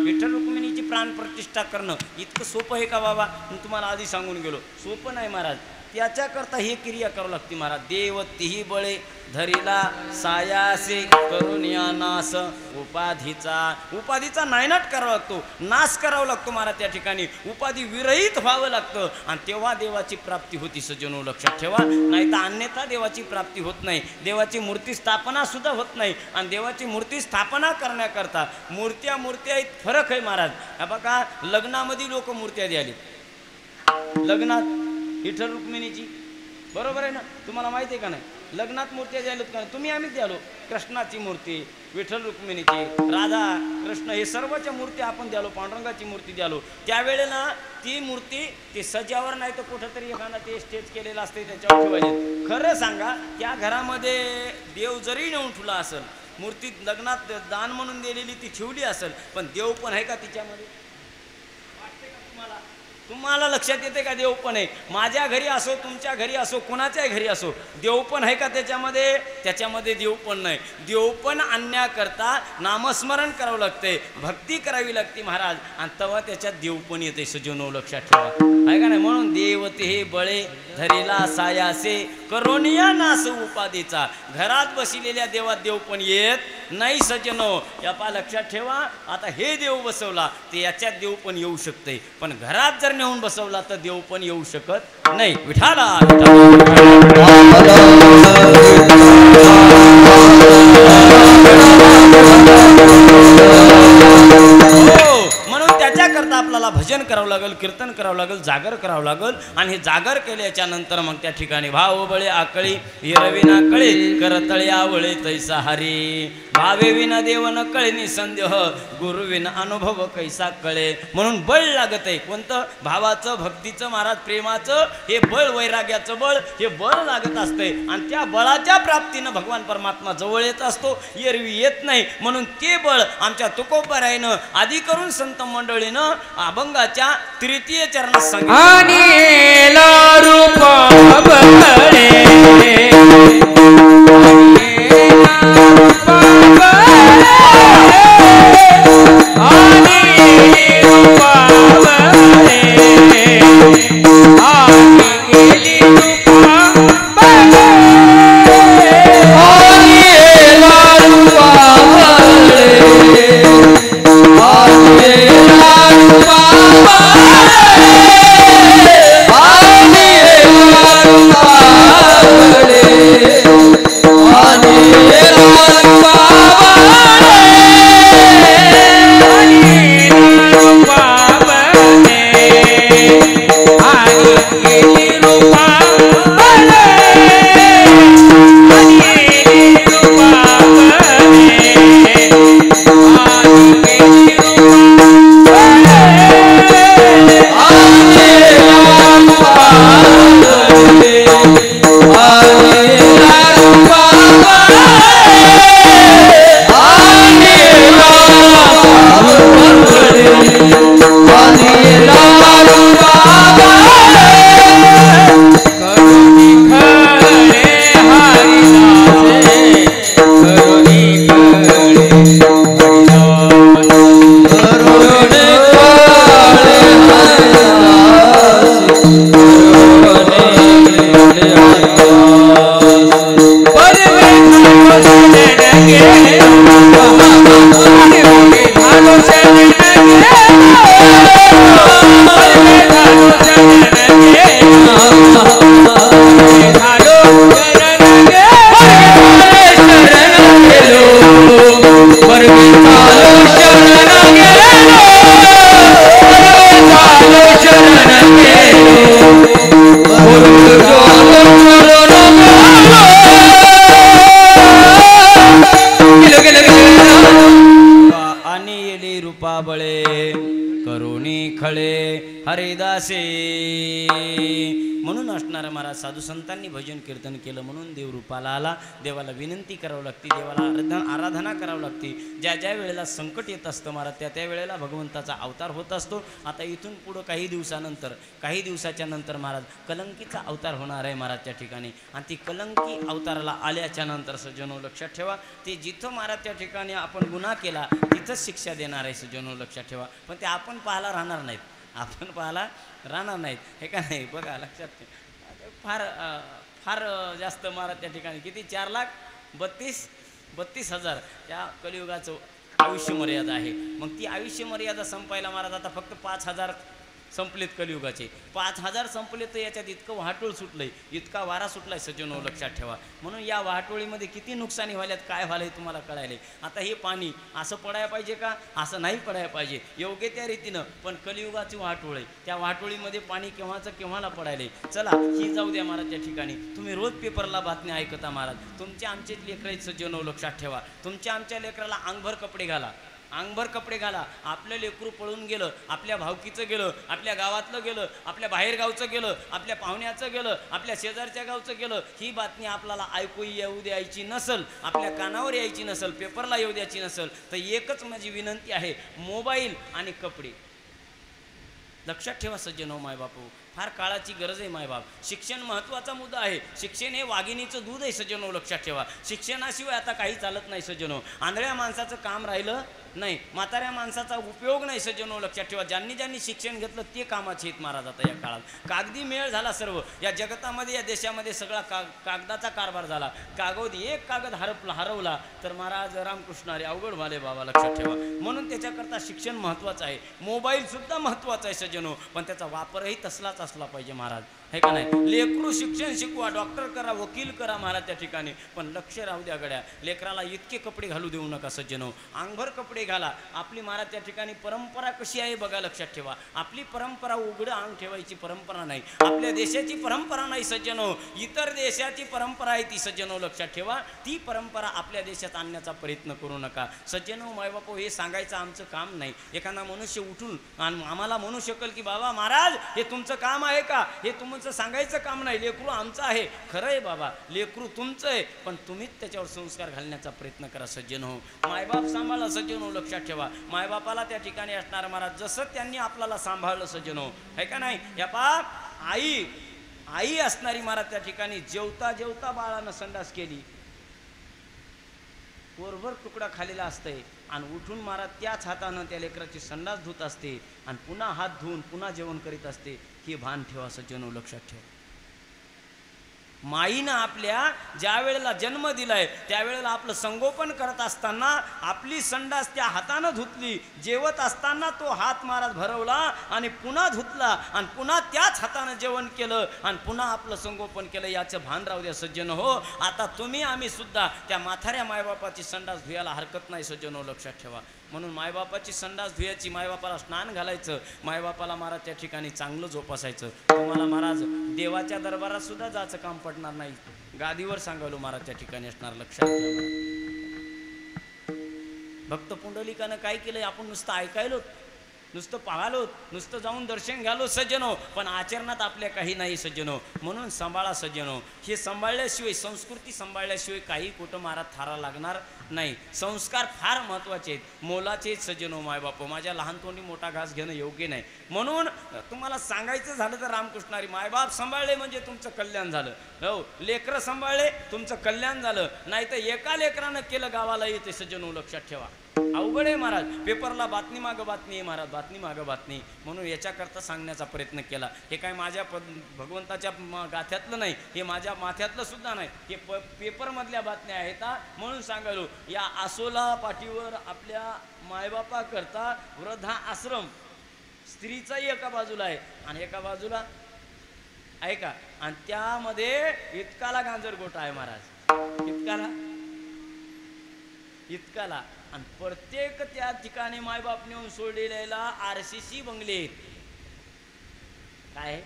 विठ्ठल रुक्मिणीची प्राण प्रतिष्ठा करणं इतकं सोपं आहे का बाबा? मी तुम्हाला आधी सांगून गेलो, सोपं नाही महाराज. त्याच्याकरता ही क्रिया करावं लागते महाराज. देव तिही बळे धरिला सायासे करुणिया नाश उपाधीचा नायनाट करावा लागतो, नाश करावा लागतो महाराज. त्या ठिकाणी उपाधी विरहित व्हावं लागतं आणि तेव्हा देवाची प्राप्ती होती. सज्जनो लक्षात ठेवा, नाही तर अन्यथा देवाची प्राप्ती होत नाही. देवाची मूर्ती स्थापना सुद्धा होत नाही. आणि देवाची मूर्ती स्थापना करण्याकरता मूर्त्या फरक आहे महाराज. बघा, लग्नामध्ये लोक मूर्त्या द्याली, लग्नात विठ्ठल रुक्मिणीची, बरोबर आहे ना? तुम्हाला माहिती आहे का नाही? लग्नात मूर्त्या द्यायला का तुम्ही? आम्हीच द्यालो. कृष्णाची मूर्ती, विठ्ठल रुक्मिणीची, राधा कृष्ण हे सर्वच्या मूर्ती आपण द्यालो. पांडुरंगाची मूर्ती द्यालो. त्यावेळेला ती मूर्ती ती सजावर नाही तर कुठंतरी एखादा ते स्टेज केलेलं असते त्याच्यावर ठेवायचे. खरं सांगा, त्या घरामध्ये देव जरी नेऊन ठेवला असेल, मूर्ती लग्नात दान म्हणून दिलेली ती ठेवली असेल, पण देव पण आहे का तिच्यामध्ये? तुम्हाला लक्षात येते का देव पण आहे? माझ्या घरी असो, तुमच्या घरी असो, कुणाच्याही घरी असो, देव पण आहे का त्याच्यामध्ये? त्याच्यामध्ये देव पण नाही. देव पण आणण्याकरता नामस्मरण करावं लागते, भक्ती करावी लागते महाराज, आणि तेव्हा त्याच्यात देव पण येते. सजनो लक्षात ठेवा, आहे का नाही? म्हणून देवते हे बळे धरिला सायासे करुणिया नाश उपाधीचा. घरात बसलेल्या देवात देव पण येत नाही सज्जनो. या पा लक्षात ठेवा. आता हे देव बसवला ते याच्यात देव पण येऊ शकते, पण घरात जर नेऊन बसवला तर देव पण येऊ शकत नाही. विठाला म्हणून त्याच्याकरता आपल्याला भजन करावं लागेल, कीर्तन करावं लागेल, जागर करावं लागेल. आणि हे जागर केल्याच्या नंतर मग त्या ठिकाणी भाव बळे आकळी हिरविना कळे करतळे आवळे तैसा हरी. भावे विना देव न कळे निसंदेह गुरु विना अनुभव कैसा कळे. म्हणून बळ लागत आहे. कोणतं? भावाचं, भक्तीचं महाराज, प्रेमाचं हे बळ, वैराग्याचं बळ, हे बळ लागत असते. आणि त्या बळाच्या प्राप्तीनं भगवान परमात्मा जवळ येत असतो, एरवी येत नाही. म्हणून ते बळ आमच्या तुकोबारायनं आधी करून संत मंडळीनं अभंगाच्या तृतीय चरणात सांगितलं. म्हणून असणारा महाराज साधू संतांनी भजन कीर्तन केलं म्हणून देव रूपाला आला. देवाला विनंती करावं लागते, देवाला आराधना करावं लागते. ज्या ज्या वेळेला संकट येत असतं महाराज त्या त्या वेळेला भगवंताचा अवतार होत असतो. आता इथून पुढं काही दिवसाच्या नंतर महाराज कलंकीचा अवतार होणार आहे महाराज त्या ठिकाणी. आणि ती कलंकी अवताराला आल्याच्या नंतर सज्जनो लक्षात ठेवा, ते जिथं महाराज त्या ठिकाणी आपण गुन्हा केला तिथंच शिक्षा देणार आहे सज्जनो लक्षात ठेवा. पण ते आपण पाहायला राहणार नाहीत, हे का नाही. बघा लक्षात ठेवा, फार जास्त महाराज त्या ठिकाणी किती 4,32,000 त्या कलियुगाचं आयुष्य मर्यादा आहे. मग ती आयुष्य मर्यादा संपायला महाराज आता फक्त 5,000 संपलेत कलियुगाचे. 5,000 संपले तर याच्यात इतकं वाहटोळ सुटलंय, इतका वारा सुटलाय सज्जनो लक्षात ठेवा. म्हणून या वाहटोळीमध्ये किती नुकसानी व्हायल्यात, काय व्हायलंय तुम्हाला कळायलंय. आता हे पाणी असं पडायला पाहिजे का, असं नाही पडायला पाहिजे योग्य त्या रीतीनं, पण कलियुगाची वाहटोळ आहे. त्या वाहटोळीमध्ये पाणी केव्हाला पडायलंय. चला ही जाऊ द्या महाराज त्या ठिकाणी. तुम्ही रोज पेपरला बातम्या ऐकता महाराज. तुमच्या आमचे लेकरं आहेत सज्जनो लक्षात ठेवा. तुमच्या आमच्या लेकराला अंगभर कपडे घाला. आपलं लेकरू पळून गेलं, आपल्या भावकीचं गेलं, आपल्या गावातलं गेलं, आपल्या बाहेरगावचं गेलं, आपल्या पाहुण्याचं गेलं, आपल्या शेजारच्या गावचं गेलं, ही बातमी आपल्याला ऐकू येऊ द्यायची नसल, आपल्या कानावर यायची नसल, पेपरला येऊ द्यायची नसल, तर एकच माझी विनंती आहे, मोबाईल आणि कपडे. लक्षात ठेवा सज्जनो मायबापू, फार काळाची गरज आहे मायबाप. शिक्षण महत्त्वाचा मुद्दा आहे. शिक्षण हे वाघिणीचं दूध आहे सज्जनो लक्षात ठेवा. शिक्षणाशिवाय आता काही चालत नाही सज्जनो. आंधळ्या माणसाचं काम राहिलं नाही, म्हाताऱ्या माणसाचा उपयोग नाही सज्जनो लक्षात ठेवा. ज्यांनी शिक्षण घेतलं ते कामाचे आहेत महाराज. आता या काळात कागदी मेळ झाला सर्व या जगतामध्ये, या देशामध्ये सगळा कागदाचा कारभार झाला. एक कागद हरवला तर महाराज रामकृष्ण हरी अवघड झाले बाबा, लक्षात ठेवा. म्हणून त्याच्याकरता शिक्षण महत्त्वाचं आहे. मोबाईल सुद्धा महत्त्वाचा आहे सज्जनो, पण त्याचा वापरही तसलाच असला पाहिजे महाराज, हे का नाही. लेकरू शिक्षण शिकवा, डॉक्टर करा, वकील करा महाराज त्या ठिकाणी, पण लक्ष राहू द्या गड्या. लेकराला इतके कपडे घालू देऊ नका सज्जनो. अंगभर कपडे घाला. आपली महाराज त्या ठिकाणी परंपरा कशी आहे बघा, लक्षात ठेवा. आपली परंपरा उघडं अंग ठेवायची परंपरा नाही. आपल्या देशाची परंपरा नाही सज्जनो, इतर देशाची परंपरा आहे ती सज्जनो लक्षात ठेवा. ती परंपरा आपल्या देशात आणण्याचा प्रयत्न करू नका सज्जनो. मायबापू हे सांगायचं आमचं काम नाही. एखादा मनुष्य उठून आम्हाला म्हणू शकेल की बाबा महाराज हे तुमचं काम आहे का, हे तुमचं सांगायचं काम नाही. लेकरू आमचं आहे, खरं आहे बाबा, लेकरू तुमचं आहे, पण तुम्हीच त्याच्यावर संस्कार घालण्याचा प्रयत्न करा सज्जन हो. मायबाप सांभाळा सज्जन हो, लक्षात ठेवा. मायबापाला त्या ठिकाणी असणार महाराज जसं त्यांनी आपल्याला सांभाळलं सज्जन हो, है का नाही. या बाप आई असणारी महाराज त्या ठिकाणी जेवता बाळानं संडास केली, पोरभर तुकडा खालेला असतंय आणि उठून महाराज त्याच हातानं त्या लेकराची संडास धुत असते आणि पुन्हा हात धुवून पुन्हा जेवण करीत असते. हे भान ठेवा सज्जनो, लक्षात ठेवा. माईनं आपल्या ज्या वेळेला जन्म दिलाय त्यावेळेला आपलं संगोपन करत असताना आपली संडास त्या हातानं धुतली, जेवत असताना तो हात महाराज भरवला आणि पुन्हा धुतला आणि पुन्हा त्याच हातानं जेवण केलं आणि पुन्हा आपलं संगोपन केलं. याचं भान राहू द्या सज्जन हो. आता तुम्ही आम्ही सुद्धा त्या म्हाताऱ्या मायबापाची संडास धुयाला हरकत नाही सज्जन हो, लक्षात ठेवा. म्हणून मायबापाची संडास धुयाची, मायबापाला स्नान घालायचं, मायबापाला महाराज त्या ठिकाणी चांगलं जोपासायचं. तुम्हाला महाराज देवाच्या दरबारात सुद्धा जायचं काम पडणार नाही. गादीवर सांगायलो महाराज त्या ठिकाणी असणार, लक्षात ठेवा. भक्त पुंडलिकानं काय केलंय, आपण नुसतं ऐकायलो, नुसतं पाहालो, नुसतं जाऊन दर्शन घ्यालो सज्जनो, पण आचरणात आपल्या काही नाही सज्जनो. म्हणून सांभाळा सज्जनो. हे सांभाळल्याशिवाय, संस्कृती सांभाळल्याशिवाय काही कुठं महाराज थारा लागणार नाही. संस्कार फार महत्त्वाचे आहेत, मोलाचे आहेत सज्जनो. मायबाप माझ्या लहान तोंडी मोठा घास घेणं योग्य नाही. म्हणून तुम्हाला सांगायचं झालं तर रामकृष्णारी मायबाप सांभाळले म्हणजे तुमचं कल्याण झालं. हो, लेकरं सांभाळले तुमचं कल्याण झालं. नाही तर एका लेकरानं केलं गावाला येते सज्जनो, लक्षात ठेवा. अवघड आहे महाराज. पेपरला बातमी मागं बातमी आहे महाराज, बातमी मागं बातमी. म्हणून याच्याकरता सांगण्याचा प्रयत्न केला. हे काय माझ्या भगवंताच्या गाथ्यातलं नाही, हे माझ्या माथ्यातलं सुद्धा नाही, हे पेपरमधल्या बातम्या आहेत. म्हणून सांगायलो, या आसोला पाठीवर आपल्या मायबापा करता वृद्धा आश्रम स्त्रीचाही एका बाजूला आहे आणि एका बाजूला आहे का, आणि त्यामध्ये इतकाला गांजरगोटा आहे महाराज, इतकाला. आणि प्रत्येक त्या ठिकाणी मायबाप नेऊन सोडलेला RCC बंगलेत, काय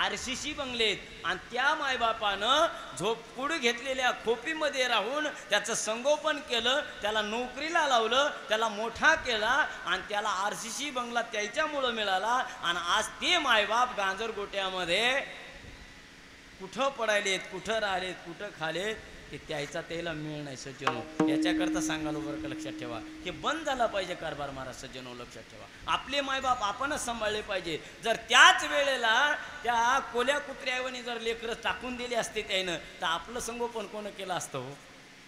RCC बंगलेत. आणि त्या मायबापानं झोपकुड घेतलेल्या खोपीमध्ये राहून त्याचं संगोपन केलं, त्याला नोकरीला लावलं, त्याला मोठा केला आणि त्याला RCC बंगला त्याच्यामुळं मिळाला. आणि आज ते मायबाप गांजरगोट्यामध्ये कुठं पडायलेत, कुठं राहिलेत, कुठं खालेत, ते त्याचा त्याला मिळ नाही सज्जनो. याच्याकरता सांगालो बरं का, लक्षात ठेवा. हे बंद झाला पाहिजे कारभार महाराज सज्जनो, लक्षात ठेवा. आपले मायबाप आपणच सांभाळले पाहिजे. जर त्याच वेळेला त्या कोल्या कुत्र्यावणी जर लेकरं टाकून दिले असते त्यानं, तर आपलं संगोपन कोण केलं असतं हो?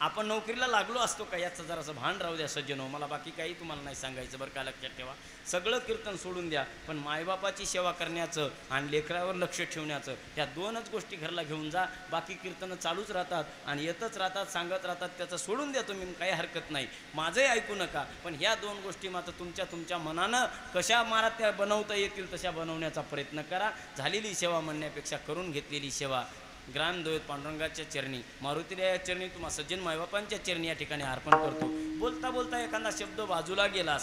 आपण नोकरीला लागलो असतो का? याचं जरासं भान राहू द्या सज्जनो. मला बाकी काही तुम्हाला नाही सांगायचं बरं का, लक्षात ठेवा. सगळं कीर्तन सोडून द्या, पण मायबापाची सेवा करण्याचं आणि लेकरावर लक्ष ठेवण्याचं, या दोनच गोष्टी घरला घेऊन जा. बाकी कीर्तनं चालूच राहतात आणि येतच राहतात, सांगत राहतात. त्याचं सोडून द्या तुम्ही, काही हरकत नाही. माझंही ऐकू नका, पण ह्या दोन गोष्टी मात्र तुमच्या मनानं कशा महाराज त्या बनवता येतील तशा बनवण्याचा प्रयत्न करा. झालेली सेवा म्हणण्यापेक्षा करून घेतलेली सेवा ग्रामदैवत पांडुरंगाच्या चरणी, मारुतीच्या चरणी, तुम्हा सज्जन मायबापांच्या चरणी या ठिकाणी अर्पण करतो. बोलता बोलता एखादा शब्द बाजूला गेला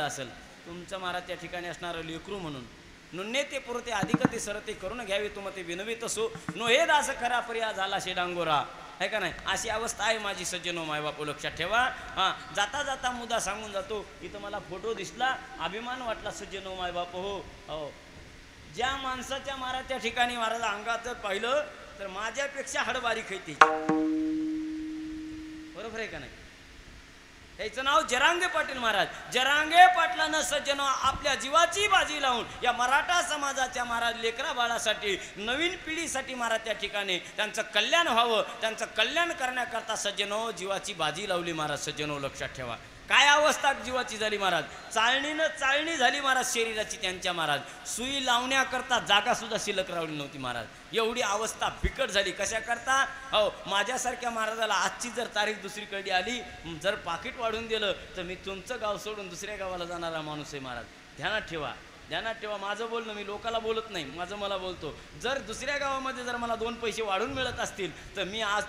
असेल, तुमचं महाराज त्या ठिकाणी असणारं लेकरू म्हणून नुन्ने ते पुरते अधिक ते सरते करून घ्यावे तुम ते विनवित असो नो हे दास खरा पर्या झाला शे डांगोरा, आहे का नाही? अशी अवस्था आहे माझी सज्जनो मायबाप, लक्षात ठेवा. हां, जाता जाता मुद्दा सांगून जातो. इथं मला फोटो दिसला, अभिमान वाटला सज्जनो मायबाप. हो, ज्या माणसाच्या महाराज त्या ठिकाणी महाराज अंगाचं पाहिलं तर माझ्यापेक्षा हडबारीक आहे त्याची, बरोबर आहे का नाही? त्याचं नाव जरांगे पाटील महाराज. जरांगे पाटलानं सज्जनो आपल्या जीवाची बाजी लावून या मराठा समाजाच्या महाराज लेकरा बाळासाठी, नवीन पिढीसाठी महाराज त्या ठिकाणी त्यांचं कल्याण व्हावं, त्यांचं कल्याण करण्याकरता सज्जनो जीवाची बाजी लावली महाराज सज्जनो, लक्षात ठेवा. काय अवस्था जीवाची झाली महाराज, चाळणी झाली महाराज शरीराची त्यांच्या महाराज. सुई लावण्याकरता जागा सुद्धा शिल्लक राहिली नव्हती महाराज. एवढी अवस्था बिकट झाली. कशा करता? हो, माझ्यासारख्या महाराजाला आजची जर तारीख दुसरीकडे आली, जर पाकिट वाढून दिलं तर मी तुमचं गाव सोडून दुसऱ्या गावाला जाणारा माणूस आहे महाराज. ध्यानात ठेवा. माझं बोलणं, मी लोकाला बोलत नाही, माझं मला बोलतो. जर दुसऱ्या गावामध्ये जर मला 2 पैसे वाढून मिळत असतील तर मी आज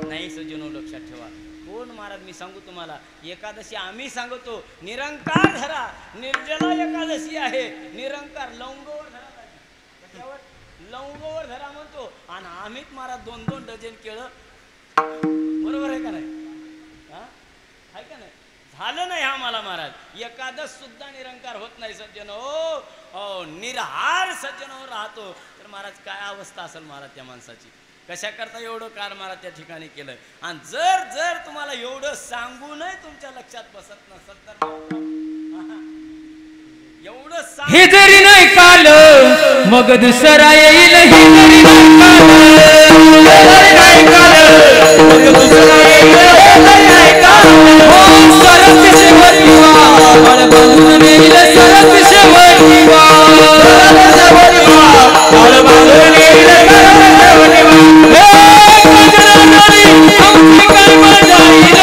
नाही सज्जनो लक्षात ठेवा. कोण महाराज मी सांगू तुम्हाला, एकादशी आम्ही सांगतो निरंकार धरा, निर्जला एकादशी आहे. निरंकार लवंगवर धरा, कशावर लवंगवर धरा म्हणतो, आणि आम्हीच महाराज 2-2 डझन केळं. बरोबर आहे का नाही? हा आहे का नाही? झालं नाही हा मला महाराज. एकादश सुद्धा निरंकार होत नाही सज्जन हो, निरहार सज्जन हो राहतो. तर महाराज काय अवस्था असेल महाराज त्या माणसाची. कशा करता एवढं कार महाराज त्या ठिकाणी केलं. आणि जर तुम्हाला एवढं सांगूनही तुमच्या लक्षात बसत नसेल तर एवढं हे जरी नाही काल मग दुसरा येईल. हे जरी नाही काल मग दुसरा येईल. सरस शेवटीवा बाळ बांधून येईल. सरस शेवटीवा बाळ बांधून येईल. आमची काय मजा येईल.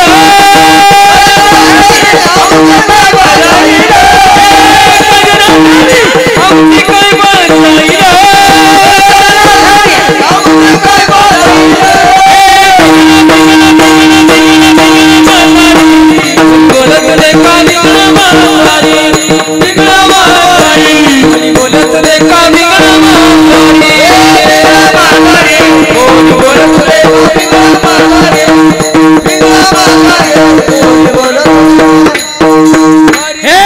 आमची काय मजा येईल. बोलतले काली गणमारी बोलतले काली गणमारी बोलतले हे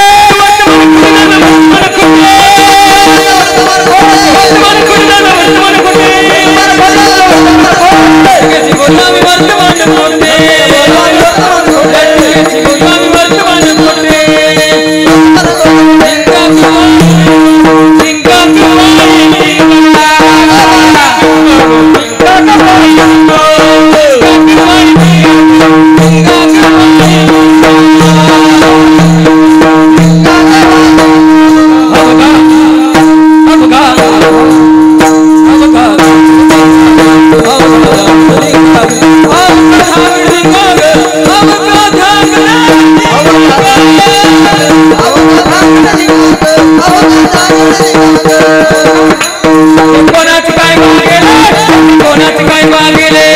कोणाची काय मागेले. कोणाची काय मागेले.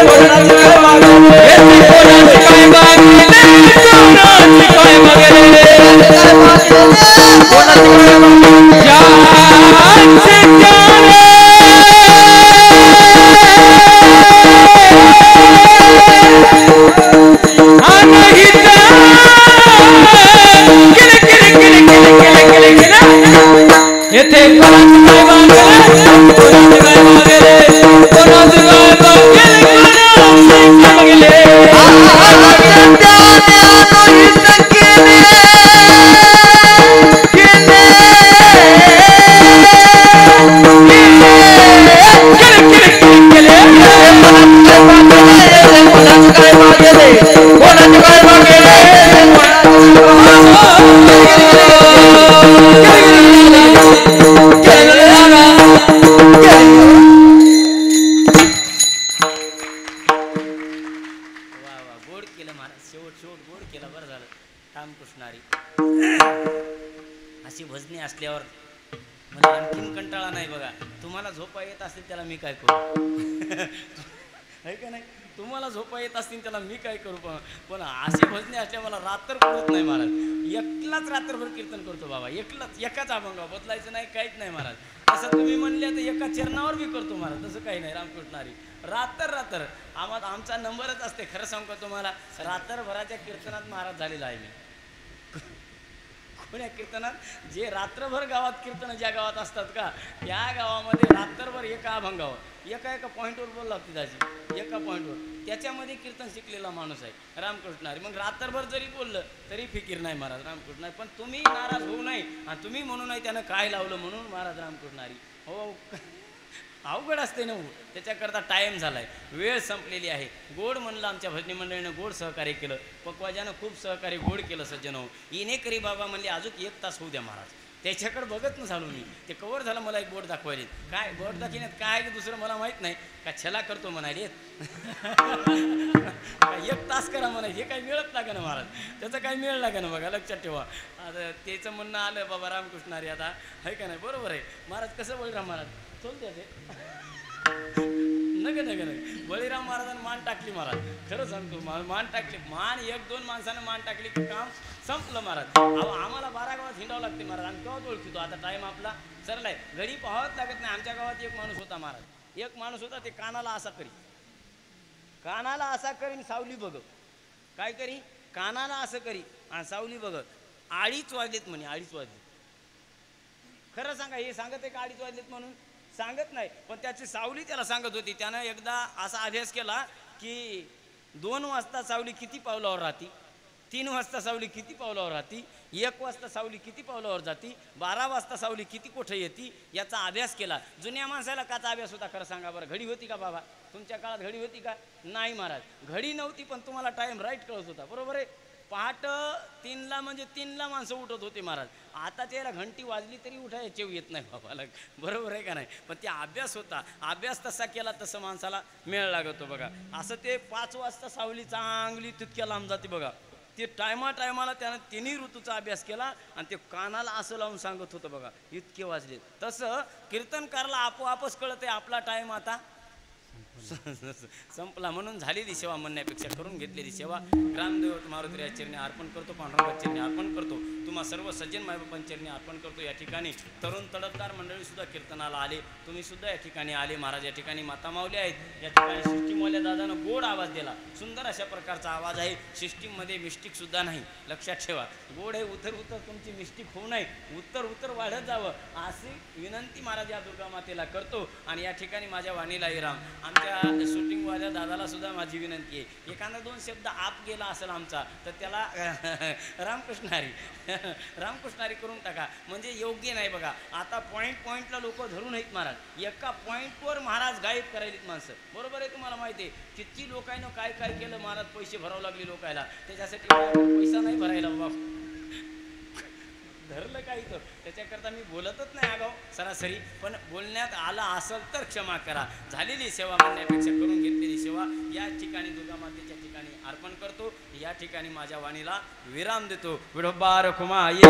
कोणाची काय मागेले. कोणाची काय मागेले. कोणाची काय मागेले. येथे कोणाची काय मागेले. कोणाची काय मागेले. कोणाची काय मागेले. अशी भजनी असल्यावर मला आणखीन कंटाळा नाही बघा. तुम्हाला झोपा येत असेल त्याला मी काय करू. आहे का नाही? तुम्हाला झोपा येत असतील त्याला मी काय करू. पण अशी भजनी असल्या मला रात्र कळत नाही महाराज. एकलाच रात्रभर कीर्तन करतो बाबा. एकलाच एकाच अभंग बदलायचं नाही, काहीच नाही महाराज. असं तुम्ही म्हणले तर एका चरणावर बी करतो महाराज. तसं काही नाही. रामकृष्णारी रात्र आमचा नंबरच असते. खरं सांगू का तुम्हाला, रात्रभराच्या कीर्तनात महाराज झालेला आहे मी. पुण्या कीर्तनात जे रात्रभर गावात कीर्तन ज्या गावात असतात का, या गावामध्ये रात्रभर एका अभंगावर एका पॉईंटवर बोलला पिताजी. एका पॉईंटवर त्याच्यामध्ये कीर्तन शिकलेला माणूस आहे रामकृष्णारी. मग रात्रभर जरी बोललं तरी फिकीर नाही महाराज रामकृष्णारी. पण तुम्ही नाराज होऊ नये. आणि तुम्ही म्हणू नाही त्यानं काय लावलं म्हणून महाराज रामकृष्णारी. हो अवघड असते ना. त्याच्याकरता टाईम झालाय, वेळ संपलेली आहे. गोड म्हणलं आमच्या भजनी मंडळीनं गोड सहकार्य केलं. पक्वाजानं खूप सहकार्य गोड केलं सज्जन हो. इनेकरी बाबा म्हणले अजून 1 तास होऊ द्या महाराज. त्याच्याकडे बघत न झालो मी. ते कवर झालं मला एक बोट दाखवायले. काय बोट दाखविण्यात काय की दुसरं मला माहीत नाही. का छला करतो म्हणाले. 1 तास करा म्हणाले. हे काही मिळत लागे ना महाराज. त्याचं काही मिळ लागे ना बघा. लक्षात ठेवा. आता त्याचं म्हणणं आलं बाबा रामकृष्णारी आता आहे का नाही. बरोबर आहे महाराज. कसं बोल महाराज. चलते ते नग नग बळीराम महाराजांनी मान टाकली महाराज, खरं सांगतो मान टाकली. मान 1-2 माणसानं मान टाकली की काम संपलं महाराज. अहो आम्हाला 12 गावात हिंडावं लागते महाराज. आम्ही केव्हा ओळखतो आता टाइम आपला सरलाय, घडी पाहावंच लागत नाही. आमच्या गावात एक माणूस होता महाराज, एक माणूस होता, ते कानाला असा करी, कानाला असा करीन सावली बघ, काय करी कानाला असं करी आणि सावली बघ. 2:30 वाजलेत म्हणे, 2:30 वाजले. खरं सांगा, हे सांगत आहे का 2:30 वाजलेत म्हणून? सांगत नाही, पण त्याची सावली त्याला सांगत होती. त्यानं एकदा असा अभ्यास केला की 2 वाजता सावली किती पावलावर राहती, 3 वाजता सावली किती पावलावर राहती, 1 वाजता सावली किती पावलावर जाती, 12 वाजता सावली किती कुठे येते, याचा अभ्यास केला. जुन्या माणसाला काचा अभ्यास होता खरं सांगा बरं? घडी होती का बाबा? तुमच्या काळात घडी होती का? नाही महाराज, घडी नव्हती, पण तुम्हाला टाइम राईट कळत होता. बरोबर आहे. पहाट 3ला म्हणजे 3ला माणसं उठत होते महाराज. आता त्याला घंटी वाजली तरी उठायला चेव येत नाही बाबाला. बरोबर आहे का नाही? पण ते अभ्यास होता, अभ्यास तसा केला तसं माणसाला मेळ लागतो बघा. असं ते 5 वाजता सावली चांगली तितक्या लांब जाते बघा. ते टायमाला त्यानं 3 ऋतूचा अभ्यास केला आणि ते कानाला असं लावून सांगत होतं बघा, इतके वाजले. तसं कीर्तनकारला आपोआपच कळत आहे आपला टाइम आता संपला. म्हणून झालेली सेवा म्हणण्यापेक्षा करून घेतलेली सेवा ग्रामदेवत मारुती चरणी अर्पण करतो, पांडुरंगाच्या चरणी अर्पण करतो, तुम्हा सर्व सज्जन मायबापांच्या चरणी अर्पण करतो. या ठिकाणी तरुण तडफदार मंडळी सुद्धा कीर्तनाला आले, तुम्ही सुद्धा या ठिकाणी आले महाराज. या ठिकाणी माता माऊली आहेत. या ठिकाणी सिस्टीमवाल्या दादानं गोड आवाज दिला, सुंदर अशा प्रकारचा आवाज आहे. सिस्टीममध्ये मिस्टिक सुद्धा नाही, लक्षात ठेवा. गोड आहे, उतर तुमची मिस्टिक होऊ नये, उत्तर वाढत जावं अशी विनंती महाराज या दुर्गा मातेला करतो. आणि या ठिकाणी माझ्या वाणीलाही राम, आमच्या शूटिंगवाल्या दादाला सुद्धा माझी विनंती आहे, एखादा 2 शब्द आप गेला असेल आमचा तर त्याला रामकृष्णारी करून टाका, म्हणजे योग्य नाही बघा. आता पॉईंटला लोक धरून आहेत महाराज, एका पॉईंटवर महाराज गायब करायलीत माणसं. बरोबर आहे, तुम्हाला माहिती आहे किती लोकांना काय केलं महाराज, पैसे भरावं लागले लोकायला, त्याच्यासाठी पैसा नाही भरायला बाबा धरलं काही तर त्याच्याकरता मी बोलतच नाही आगाव सरासरी, पण बोलण्यात आलं असेल तर क्षमा करा. झालेली सेवा म्हणण्यापेक्षा करून घेतलेली सेवा या ठिकाणी दुर्गा मातेच्या ठिकाणी अर्पण करतो. या ठिकाणी माझ्या वाणीला विराम देतो. विठोबा रखुमाई